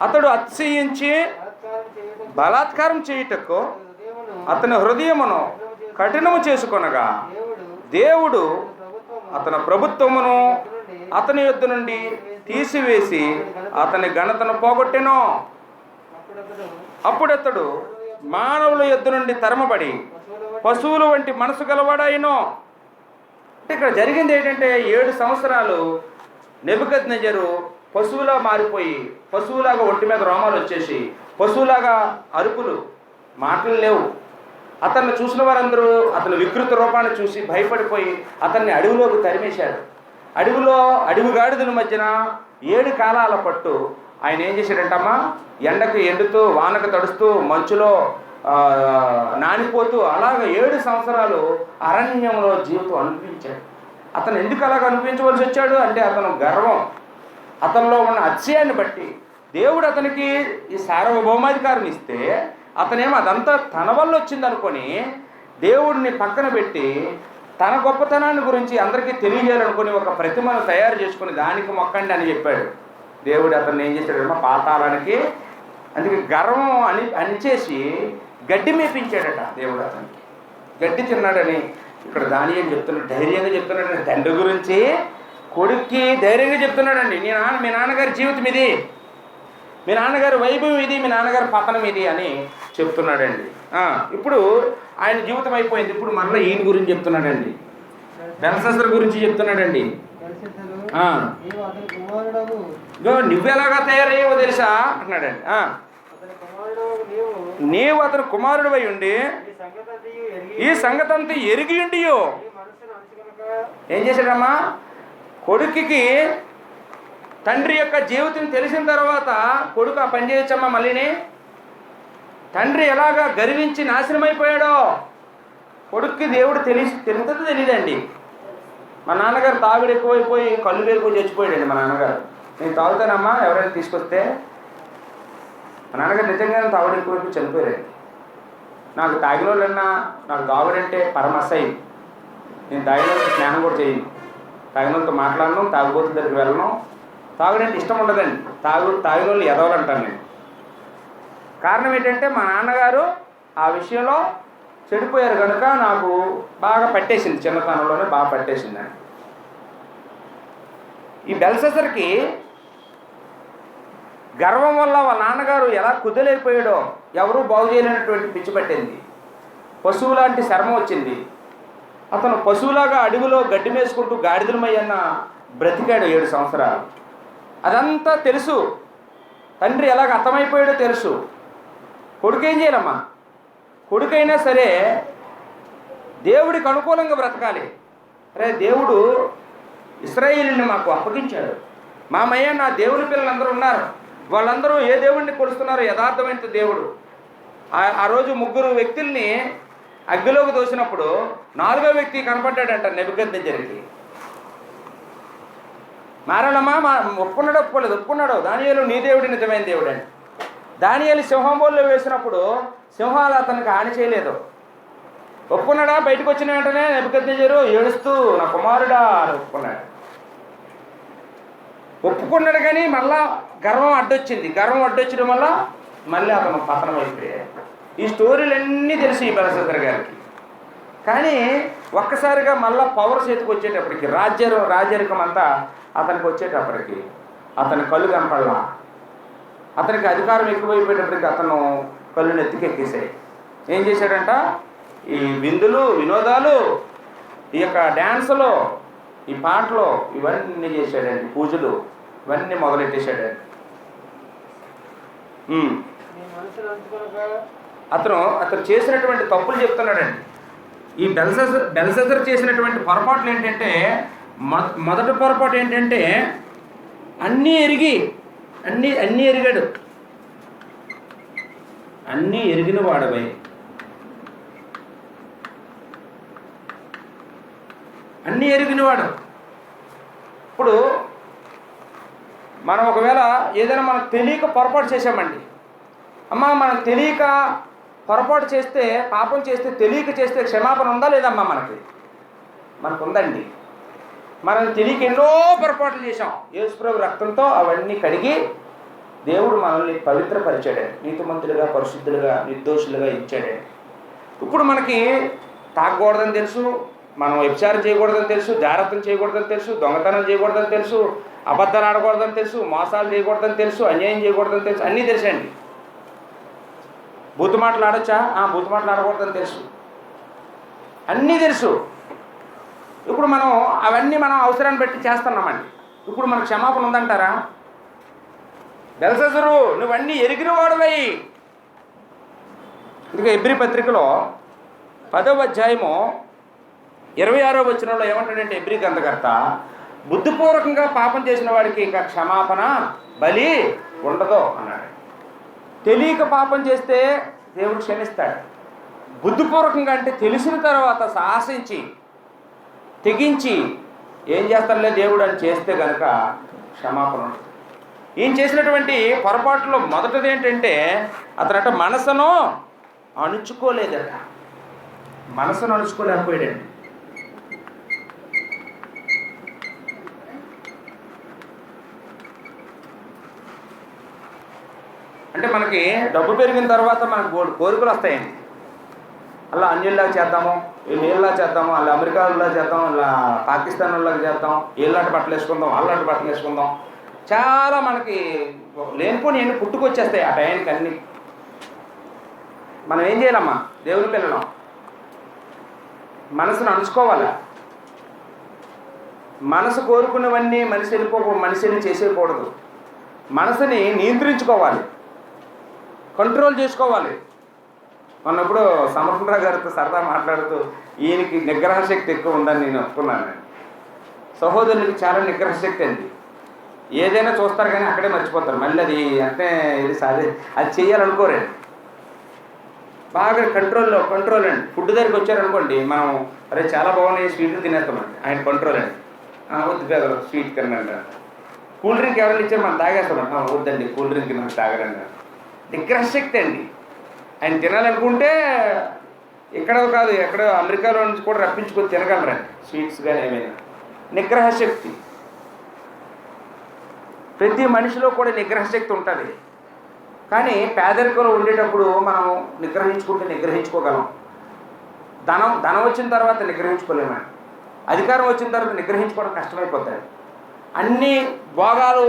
అతడు అతిశయించి బలాత్కారం చేయుటకు అతని హృదయమును కఠినము చేసుకొనగా దేవుడు అతని ప్రభుత్వమును అతని యొద్ద నుండి తీసివేసి అతని ఘనతను పోగొట్టెను. అప్పుడతడు మానవుల యొద్ద నుండి తరమబడి పశువుల వంటి మనసు గలవాడాయినో. అంటే ఇక్కడ జరిగింది ఏంటంటే 7 సంవత్సరాలు నెబుకద్నెజరు పశువులా మారిపోయి, పశువులాగా ఒంటి మీద రోమాలు వచ్చేసి, పశువులాగా అరుపులు, మాటలు లేవు. అతన్ని చూసిన వారందరూ అతని వికృత రూపాన్ని చూసి భయపడిపోయి అతన్ని అడవిలోకి తరిమేశాడు. అడవి గాడిదల మధ్యన 7 కాలాల పట్టు ఆయన ఏం చేశాడంటమ్మా, ఎండకు ఎండుతూ, వానకు తడుస్తూ, మంచులో నానిపోతూ అలాగ 7 సంవత్సరాలు అరణ్యంలో జీవితం అనిపించాడు. అతను ఎందుకు అలాగ అనిపించవలసి వచ్చాడు అంటే అతను గర్వం, అతనిలో ఉన్న అతిశయాన్ని బట్టి దేవుడు అతనికి ఈ సార్వభౌమాధికారం ఇస్తే అతనేమో అదంతా తన వల్ల వచ్చింది అనుకొని దేవుడిని పక్కన పెట్టి తన గొప్పతనాన్ని గురించి అందరికీ తెలియజేయాలనుకుని ఒక ప్రతిమను తయారు చేసుకుని దానికి మొక్కండి అని చెప్పాడు. దేవుడు అతన్ని ఏం చేశాడమ్మా, పాతాళానికి, అందుకే గర్వం అనిచేసి గడ్డి మేపించాడట దేవుడు. అతనికి గడ్డి తిన్నాడని ఇక్కడ దానియేలు చెప్తున్నాడు, ధైర్యంగా చెప్తున్నాడు. తండ్రి గురించి కొడుక్కి ధైర్యంగా చెప్తున్నాడండి, మీ నాన్నగారి జీవితం ఇది, మీ నాన్నగారి వైభవం ఇది, మీ నాన్నగారి పతనం ఇది అని చెప్తున్నాడండి. ఇప్పుడు ఆయన జీవితం అయిపోయింది, ఇప్పుడు మరలా ఈయన గురించి చెప్తున్నాడండి, బెల్షస్సరు గురించి చెప్తున్నాడండి. నువ్వెలాగా తయారయ్యావో తెలుసా అంటున్నాడండి. నీవు అతని కుమారుడు అయి ఉండి ఈ సంగతి అంతా ఎరిగి ఉండియో ఏం చేశాడమ్మా, కొడుకుకి తండ్రి యొక్క జీవితం తెలిసిన తర్వాత కొడుకు ఆ పని చేయొచ్చమ్మా. మళ్ళీని తండ్రి ఎలాగా గర్వించి నాశనం అయిపోయాడో కొడుక్కి దేవుడు తెలుస్తుందో తెలియదండి. మా నాన్నగారు తాగుడు ఎక్కువైపోయి కళ్ళు వేరుకొని చచ్చిపోయాడండి. మా నాన్నగారు, నేను తాగుతానమ్మా ఎవరైనా తీసుకొస్తే, మా నాన్నగారు నిజంగానే తాగుడు ఎక్కువైపోయి చనిపోయారండి. నాకు తాగిన వాళ్ళన్నా, నాకు తాగుడంటే పరమసహ్యం. నేను తాగిన వాళ్ళకి స్నానం కూడా చేయను, తాగిన వాళ్ళతో మాట్లాడను, తాగుబోతుల దగ్గరికి వెళ్ళను. తాగుడంటే ఇష్టం ఉండదండి. తాగిన వాళ్ళు ఎదవాలంటాను నేను. కారణం ఏంటంటే మా నాన్నగారు ఆ విషయంలో చెడిపోయారు కనుక నాకు బాగా పట్టేసింది, చిన్నతనంలోనే బాగా పట్టేసిందండి. ఈ బెల్షస్సర్కి గర్వం వల్ల వాళ్ళ నాన్నగారు ఎలా కుదలైపోయాడో ఎవరూ బాగు చేయలేనటువంటి పిచ్చి పట్టింది. పశువు లాంటి శర్మ వచ్చింది. అతను పశువులాగా అడవిలో గడ్డి మేసుకుంటూ గాడిదలమయ్యన్న బ్రతికాడు 7 సంవత్సరాలు. అదంతా తెలుసు. తండ్రి ఎలాగ అర్థమైపోయాడో తెలుసు. కొడుకు ఏం చేయాలమ్మా? కొడుకైనా సరే దేవుడికి అనుకూలంగా బ్రతకాలి. అరే, దేవుడు ఇశ్రాయేలుని మాకు అప్పగించాడు. మా మయ్య నా దేవుని పిల్లలందరూ ఉన్నారు. వాళ్ళందరూ ఏ దేవుడిని కొలుస్తున్నారో యథార్థమైన దేవుడు. ఆ రోజు 3 వ్యక్తుల్ని అగ్గిలోకి దోసినప్పుడు 4వ వ్యక్తి కనపడ్డాడంట నెబుకద్నెజరుకి. మారాలమ్మా, ఒప్పుకున్నాడు. దానియేలు నీ దేవుడి నిజమైన దేవుడు అని. దానియేలు సింహంబోల్లో వేసినప్పుడు సింహాలు అతనికి హాని చేయలేదు. ఒప్పుకున్నాడా? బయటకు వచ్చిన వెంటనే నెబుకద్నెజరు ఏడుస్తూ నా కుమారుడా అని ఒప్పుకున్నాడు. కానీ మళ్ళా గర్వం అడ్డొచ్చింది. గర్వం అడ్డొచ్చడం వల్ల మళ్ళీ అతను పతనం అయిపోయాడు. ఈ స్టోరీలన్నీ తెలిసి ఈ బెల్షస్సర్ గారికి. కానీ ఒక్కసారిగా మళ్ళా పవర్ చేతికి వచ్చేటప్పటికి రాజ్యరికం అంతా అతనికి వచ్చేటప్పటికి అతని కళ్ళు కనపడలా. అతనికి అధికారం ఎక్కువైపోయేటప్పటికి అతను కళ్ళు నెత్తికెక్కేసాయి. ఏం చేశాడంట? ఈ విందులు, వినోదాలు, ఈ యొక్క డ్యాన్సులు, ఈ పాటలు ఇవన్నీ చేశాడండి. పూజలు ఇవన్నీ మొదలెట్టేశాడండి. అతను చేసినటువంటి తప్పులు చెప్తున్నాడండి. ఈ బెల్షస్సర్ చేసినటువంటి పొరపాట్లు ఏంటంటే, మొదటి పొరపాటు ఏంటంటే అన్నీ ఎరిగాడు. అన్నీ ఎరిగిన వాడవై అన్నీ ఎరిగినవాడు. ఇప్పుడు మనం ఒకవేళ ఏదైనా మనం తెలియక పొరపాటు చేసామండి. అమ్మ, మనం తెలియక పొరపాటు చేస్తే, పాపం చేస్తే, తెలియక చేస్తే క్షమాపణ ఉందా లేదమ్మా? మనకు ఉందండి. మనం తెలియక ఎన్నో పొరపాట్లు చేసాం. యేసుప్రభు రక్తంతో అవన్నీ కడిగి దేవుడు మనల్ని పవిత్రపరిచాడు. నీతిమంతులుగా, పరిశుద్ధులుగా, నిర్దోషులుగా ఇచ్చాడు. ఇప్పుడు మనకి తాగకూడదని తెలుసు, మనం వ్యభిచారం చేయకూడదని తెలుసు, జాగ్రత్తలు చేయకూడదని తెలుసు, దొంగతనం చేయకూడదని తెలుసు, అబద్ధాలు ఆడకూడదని తెలుసు, మోసాలు చేయకూడదని తెలుసు, అన్యాయం చేయకూడదని తెలుసు, అన్నీ తెలుసండి. బూతు మాటలు ఆడొచ్చా? బూతు మాటలు ఆడకూడదని తెలుసు, అన్నీ తెలుసు. ఇప్పుడు అవన్నీ మనం అవసరాన్ని బట్టి చేస్తున్నామండి. ఇప్పుడు మనకు క్షమాపణ ఉందంటారా? బెల్షస్సరు, నువ్వన్నీ ఎరిగిన వాడువై. ఇంకా ఎబ్రీ పత్రికలో 10వ అధ్యాయము 26వ వచనంలో ఏమంటాడంటే ఎబ్రీ గ్రంథకర్త, బుద్ధిపూర్వకంగా పాపం చేసిన వాడికి ఇంకా క్షమాపణ బలి ఉండదు అన్నాడు. తెలియక పాపం చేస్తే దేవుడు క్షమిస్తాడు. బుద్ధిపూర్వకంగా అంటే తెలిసిన తర్వాత సాహసించి తెగించి ఏం చేస్తాడులే దేవుడు అని చేస్తే కనుక క్షమాపణ ఉంటుంది. ఈయన చేసినటువంటి పొరపాటులో మొదటిది ఏంటంటే అతనట మనసును అణుచుకోలేదట. మనసును అణుచుకోలేకపోయాడండి. అంటే మనకి డబ్బు పెరిగిన తర్వాత మనకు కోరికలు వస్తాయండి. అలా అన్యుల్లాగా చేద్దాము, వీళ్ళలా చేద్దాము, అలా అమెరికాలో చేద్దాం, అలా పాకిస్తాన్ వాళ్ళకి చేద్దాం, వీళ్ళంటి బట్టలు వేసుకుందాం, వాళ్ళంటి బట్టలు వేసుకుందాం. చాలా మనకి లేనిపోని ఎన్ని పుట్టుకొచ్చేస్తాయి ఆ టైంకి అన్నీ. మనం ఏం చేయాలమ్మా? దేవుని పిల్లలం మనసును అణుచుకోవాలా. మనసు కోరుకున్నవన్నీ మనిషిని చేసేయకూడదు. మనసుని నియంత్రించుకోవాలి, కంట్రోల్ చేసుకోవాలి. మొన్నప్పుడు సమర్థరావు గారితో సరదా మాట్లాడుతూ ఈయనకి నిగ్రహ శక్తి ఎక్కువ ఉందని నేను ఒప్పుకున్నాను. సహోదరునికి చాలా నిగ్రహ శక్తి అండి. ఏదైనా చూస్తారు కానీ అక్కడే మర్చిపోతారు. మళ్ళీ అది అంటే అది చేయాలనుకోరండి. బాగా కంట్రోల్ అండి. ఫుడ్ దగ్గరికి వచ్చారనుకోండి, మనం అరే చాలా బాగున్నాయి స్వీట్లు తినేస్తామండి, ఆయన కంట్రోల్ అండి. వద్దు పేదలు స్వీట్ తినండి. కూల్ డ్రింక్ ఎవరైనా ఇచ్చారు మనం తాగేస్తామండి. వద్దండి కూల్ డ్రింక్ నాకు తాగరండి. నిగ్రహ శక్తి అండి. ఆయన తినాలనుకుంటే ఎక్కడో కాదు, ఎక్కడో అమెరికాలో నుంచి కూడా రప్పించుకొని తినగలరండి స్వీట్స్ కానీ ఏమైనా. నిగ్రహ శక్తి ప్రతి మనిషిలో కూడా నిగ్రహ శక్తి ఉంటుంది. కానీ పేదరికంలో ఉండేటప్పుడు మనం నిగ్రహించుకోగలం. ధనం వచ్చిన తర్వాత నిగ్రహించుకోలేమండి. అధికారం వచ్చిన తర్వాత నిగ్రహించుకోవడం కష్టమైపోతుంది. అన్ని భోగాలు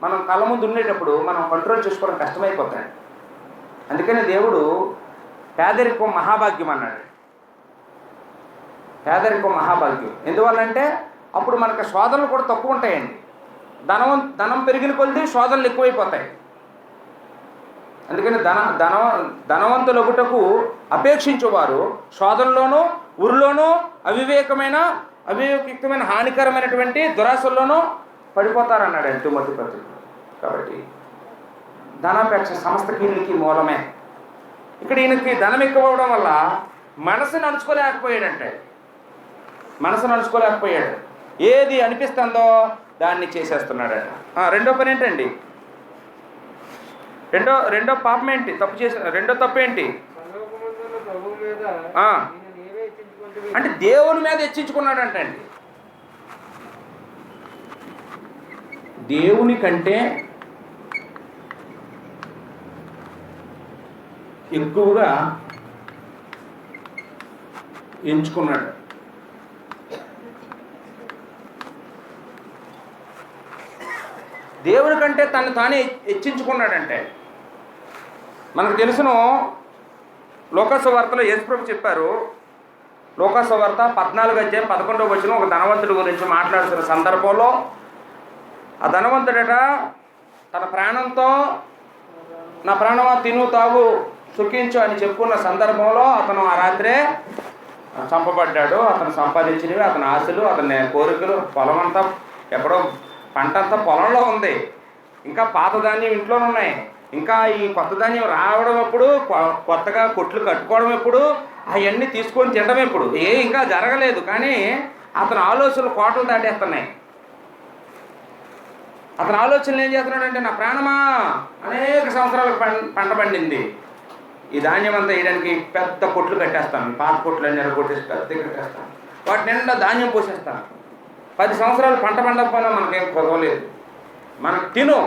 మనం కళ్ళ ముందు ఉండేటప్పుడు మనం కంట్రోల్ చేసుకోవడం కష్టమైపోతాయి. అందుకని దేవుడు పేదరికం మహాభాగ్యం అన్నాడు. పేదరికం మహాభాగ్యం ఎందువల్లంటే అప్పుడు మనకు శోధనలు కూడా తక్కువ ఉంటాయండి. ధనం పెరిగిన కొద్దీ శోధనలు ఎక్కువైపోతాయి. అందుకని ధనవంతులొకటకు అపేక్షించేవారు శోధనలోనూ ఉరిలోనూ అవివేకమైన హానికరమైనటువంటి దురాశల్లోనూ పడిపోతారన్నాడు తిమోతి పత్రిక. కాబట్టి ధనాపేక్ష సమస్త కీళ్ళకి మూలమే. ఇక్కడ ఈయనకి ధనం ఎక్కువ అవడం వల్ల మనసుని అణుచుకోలేకపోయాడు. ఏది అనిపిస్తుందో దాన్ని చేసేస్తున్నాడట. రెండో పని ఏంటండి? రెండో పాపం ఏంటి? రెండో తప్పు ఏంటి అంటే దేవుని మీద హెచ్చించుకున్నాడంటండి. దేవుని కంటే ఎక్కువగా ఎంచుకున్నాడు. దేవుని కంటే తను తానే హెచ్చించుకున్నాడంటే మనకు తెలుసును. లోకాసువార్తలో యేసుప్రభు చెప్పారు. లోకాసువార్త 14:11 ఒక ధనవంతుడి గురించి మాట్లాడుతున్న సందర్భంలో ఆ ధనవంతుడట తన ప్రాణంతో నా ప్రాణమా తిను తాగు సుఖించు అని చెప్పుకున్న సందర్భంలో అతను ఆ రాత్రే చంపబడ్డాడు. అతను సంపాదించినవి, అతని ఆశలు, అతని కోరికలు, పొలం అంతా ఎక్కడో పంట అంతా పొలంలో ఉంది. ఇంకా పాత ధాన్యం ఇంట్లోనే ఉన్నాయి. ఇంకా ఈ కొత్త ధాన్యం రావడం ఎప్పుడు, కొత్తగా కొట్లు కట్టుకోవడం ఎప్పుడు, అవన్నీ తీసుకొని తినడం ఎప్పుడు, ఇంకా జరగలేదు. కానీ అతని ఆలోచనలు కోటలు దాటేస్తున్నాయి. అతని ఆలోచనలు ఏం చేస్తున్నాడంటే నా ప్రాణమా అనేక సంవత్సరాలకు పంట పండింది, ఈ ధాన్యం అంతా వేయడానికి పెద్ద కొట్లు కట్టేస్తాను, పాత కొట్లు అన్నీ కొట్టేసి పెద్ద కట్టేస్తాను, వాటి నిండా ధాన్యం పోసేస్తాను. 10 సంవత్సరాలు పంట పండకపోయినా మనకేం కుదవలేదు, మనకు తిను,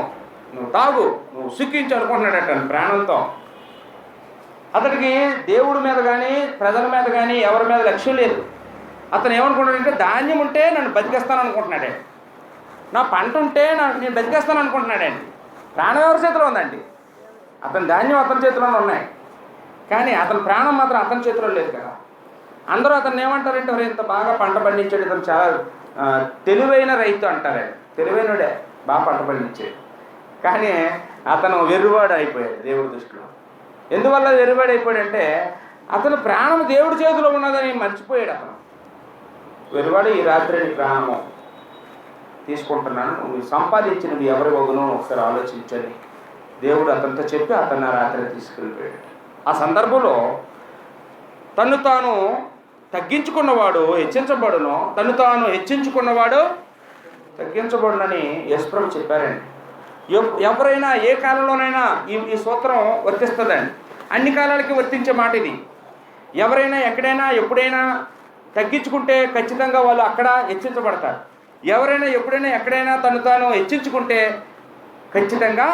నువ్వు తాగు, నువ్వు సుఖించు అనుకుంటున్నాడట ప్రాణంతో. అతడికి దేవుడి మీద కానీ ప్రజల మీద కానీ ఎవరి మీద లక్ష్యం లేదు. అతను ఏమనుకుంటాడంటే ధాన్యం ఉంటే నన్ను బతికేస్తాను అనుకుంటున్నాడే, నా పంట ఉంటే నేను బతికేస్తాను అనుకుంటున్నాడండి. ప్రాణం ఎవరి చేతిలో ఉందండి? అతని ధాన్యం అతని చేతిలోనే ఉన్నాయి, కానీ అతని ప్రాణం మాత్రం అతని చేతిలో లేదు కదా. అందరూ అతను ఏమంటారంటే ఇంత బాగా పంట పండించాడు, ఇతను చాలా తెలివైన రైతు అంటారే. తెలివైనడే బాగా పంట పండించాడు. కానీ అతను వెర్రివాడు అయిపోయాడు దేవుడి దృష్టిలో. ఎందువల్ల వెర్రివాడు అయిపోయాడంటే అతను ప్రాణం దేవుడి చేతిలో ఉన్నదని మర్చిపోయాడు. అతను వెర్రివాడు ఈ రాత్రి ప్రాణము తీసుకుంటున్నాను, నువ్వు సంపాదించినవి ఎవరి వగునో ఒకసారి ఆలోచించని దేవుడు అతనితో చెప్పి అతను ఆ రాత్రి తీసుకెళ్ళిపోయాడు. ఆ సందర్భంలో తను తాను తగ్గించుకున్నవాడు హెచ్చించబడును, తను తాను హెచ్చించుకున్నవాడు తగ్గించబడునని యేసుప్రభు చెప్పారండి. ఎవరైనా ఏ కాలంలోనైనా ఈ సూత్రం వర్తిస్తుందండి. అన్ని కాలాలకి వర్తించే మాట ఇది. ఎవరైనా ఎక్కడైనా ఎప్పుడైనా తగ్గించుకుంటే ఖచ్చితంగా వాళ్ళు అక్కడ హెచ్చించబడతారు. ఎవరైనా ఎప్పుడైనా ఎక్కడైనా తను తాను హెచ్చించుకుంటే ఖచ్చితంగా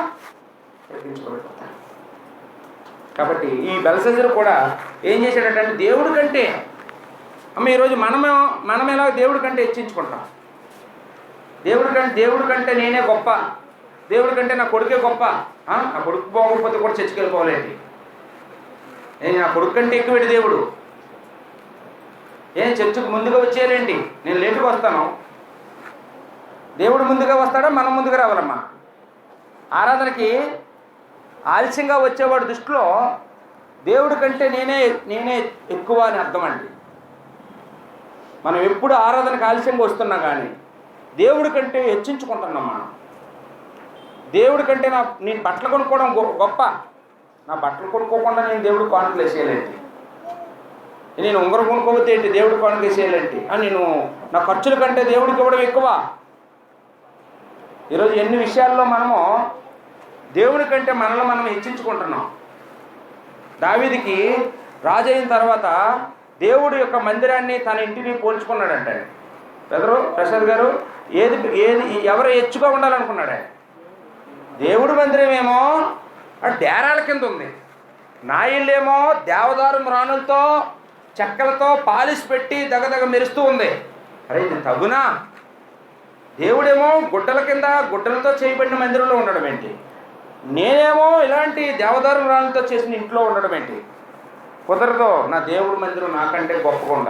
తగ్గించబడతారు. కాబట్టి ఈ బెల్షస్సరు కూడా ఏం చేశాడంటే దేవుడి కంటే ఈరోజు మనం ఎలా దేవుడి కంటే హెచ్చించుకుంటాం. దేవుడి కంటే నేనే గొప్ప, దేవుడి కంటే నా కొడుకే గొప్ప. నా కొడుకు పోకపోతే కూడా చర్చికెళ్ళిపోవాలండి. నా కొడుకు కంటే ఎక్కువేంటి దేవుడు? చర్చకు ముందుగా వచ్చేయాలండి, నేను లేటుగా వస్తాను. దేవుడు ముందుగా వస్తాడా మనం ముందుగా రావాలమ్మా? ఆరాధనకి ఆలస్యంగా వచ్చేవాడు దృష్టిలో దేవుడి కంటే నేనే ఎక్కువ అని అర్థం అండి. మనం ఎప్పుడు ఆరాధనకు ఆలస్యంగా వస్తున్నాం కానీ దేవుడి కంటే హెచ్చించుకుంటున్నాం. మనం దేవుడి కంటే నేను బట్టలు కొనుక్కోవడం గొప్ప, నా బట్టలు కొనుక్కోకుండా నేను దేవుడు కానుకలు వేసేయాలండి, నేను ఉంగరం కొనుక్కోకపోతే ఏంటి దేవుడు కానుక వేసేయాలంటే నేను నా ఖర్చుల కంటే దేవుడికి ఇవ్వడం ఎక్కువ. ఈరోజు ఎన్ని విషయాల్లో మనము దేవుడి కంటే మనల్ని మనం హెచ్చించుకుంటున్నాం. దావీదుకి రాజు అయిన తర్వాత దేవుడి యొక్క మందిరాన్ని తన ఇంటిని పోల్చుకున్నాడంట. ప్రసాద్ గారు ఎవరు హెచ్చుగా ఉండాలనుకున్నాడే? దేవుడి మందిరమేమో డేరాల కింద ఉంది, నా ఇల్లేమో దేవదారు మ్రాణులతో చెక్కలతో పాలిష్ పెట్టి దగదగ మెరుస్తూ ఉంది. అరే ఇది తగునా? దేవుడేమో గుడ్డల కింద గుడ్డలతో చేయబడిన మందిరంలో ఉండడం ఏంటి, నేనేమో ఇలాంటి దేవదారు రాళ్ళతో చేసిన ఇంట్లో ఉండడం ఏంటి? కుదరదు. నా దేవుడి మందిరం నాకంటే గొప్పగా ఉండాలి.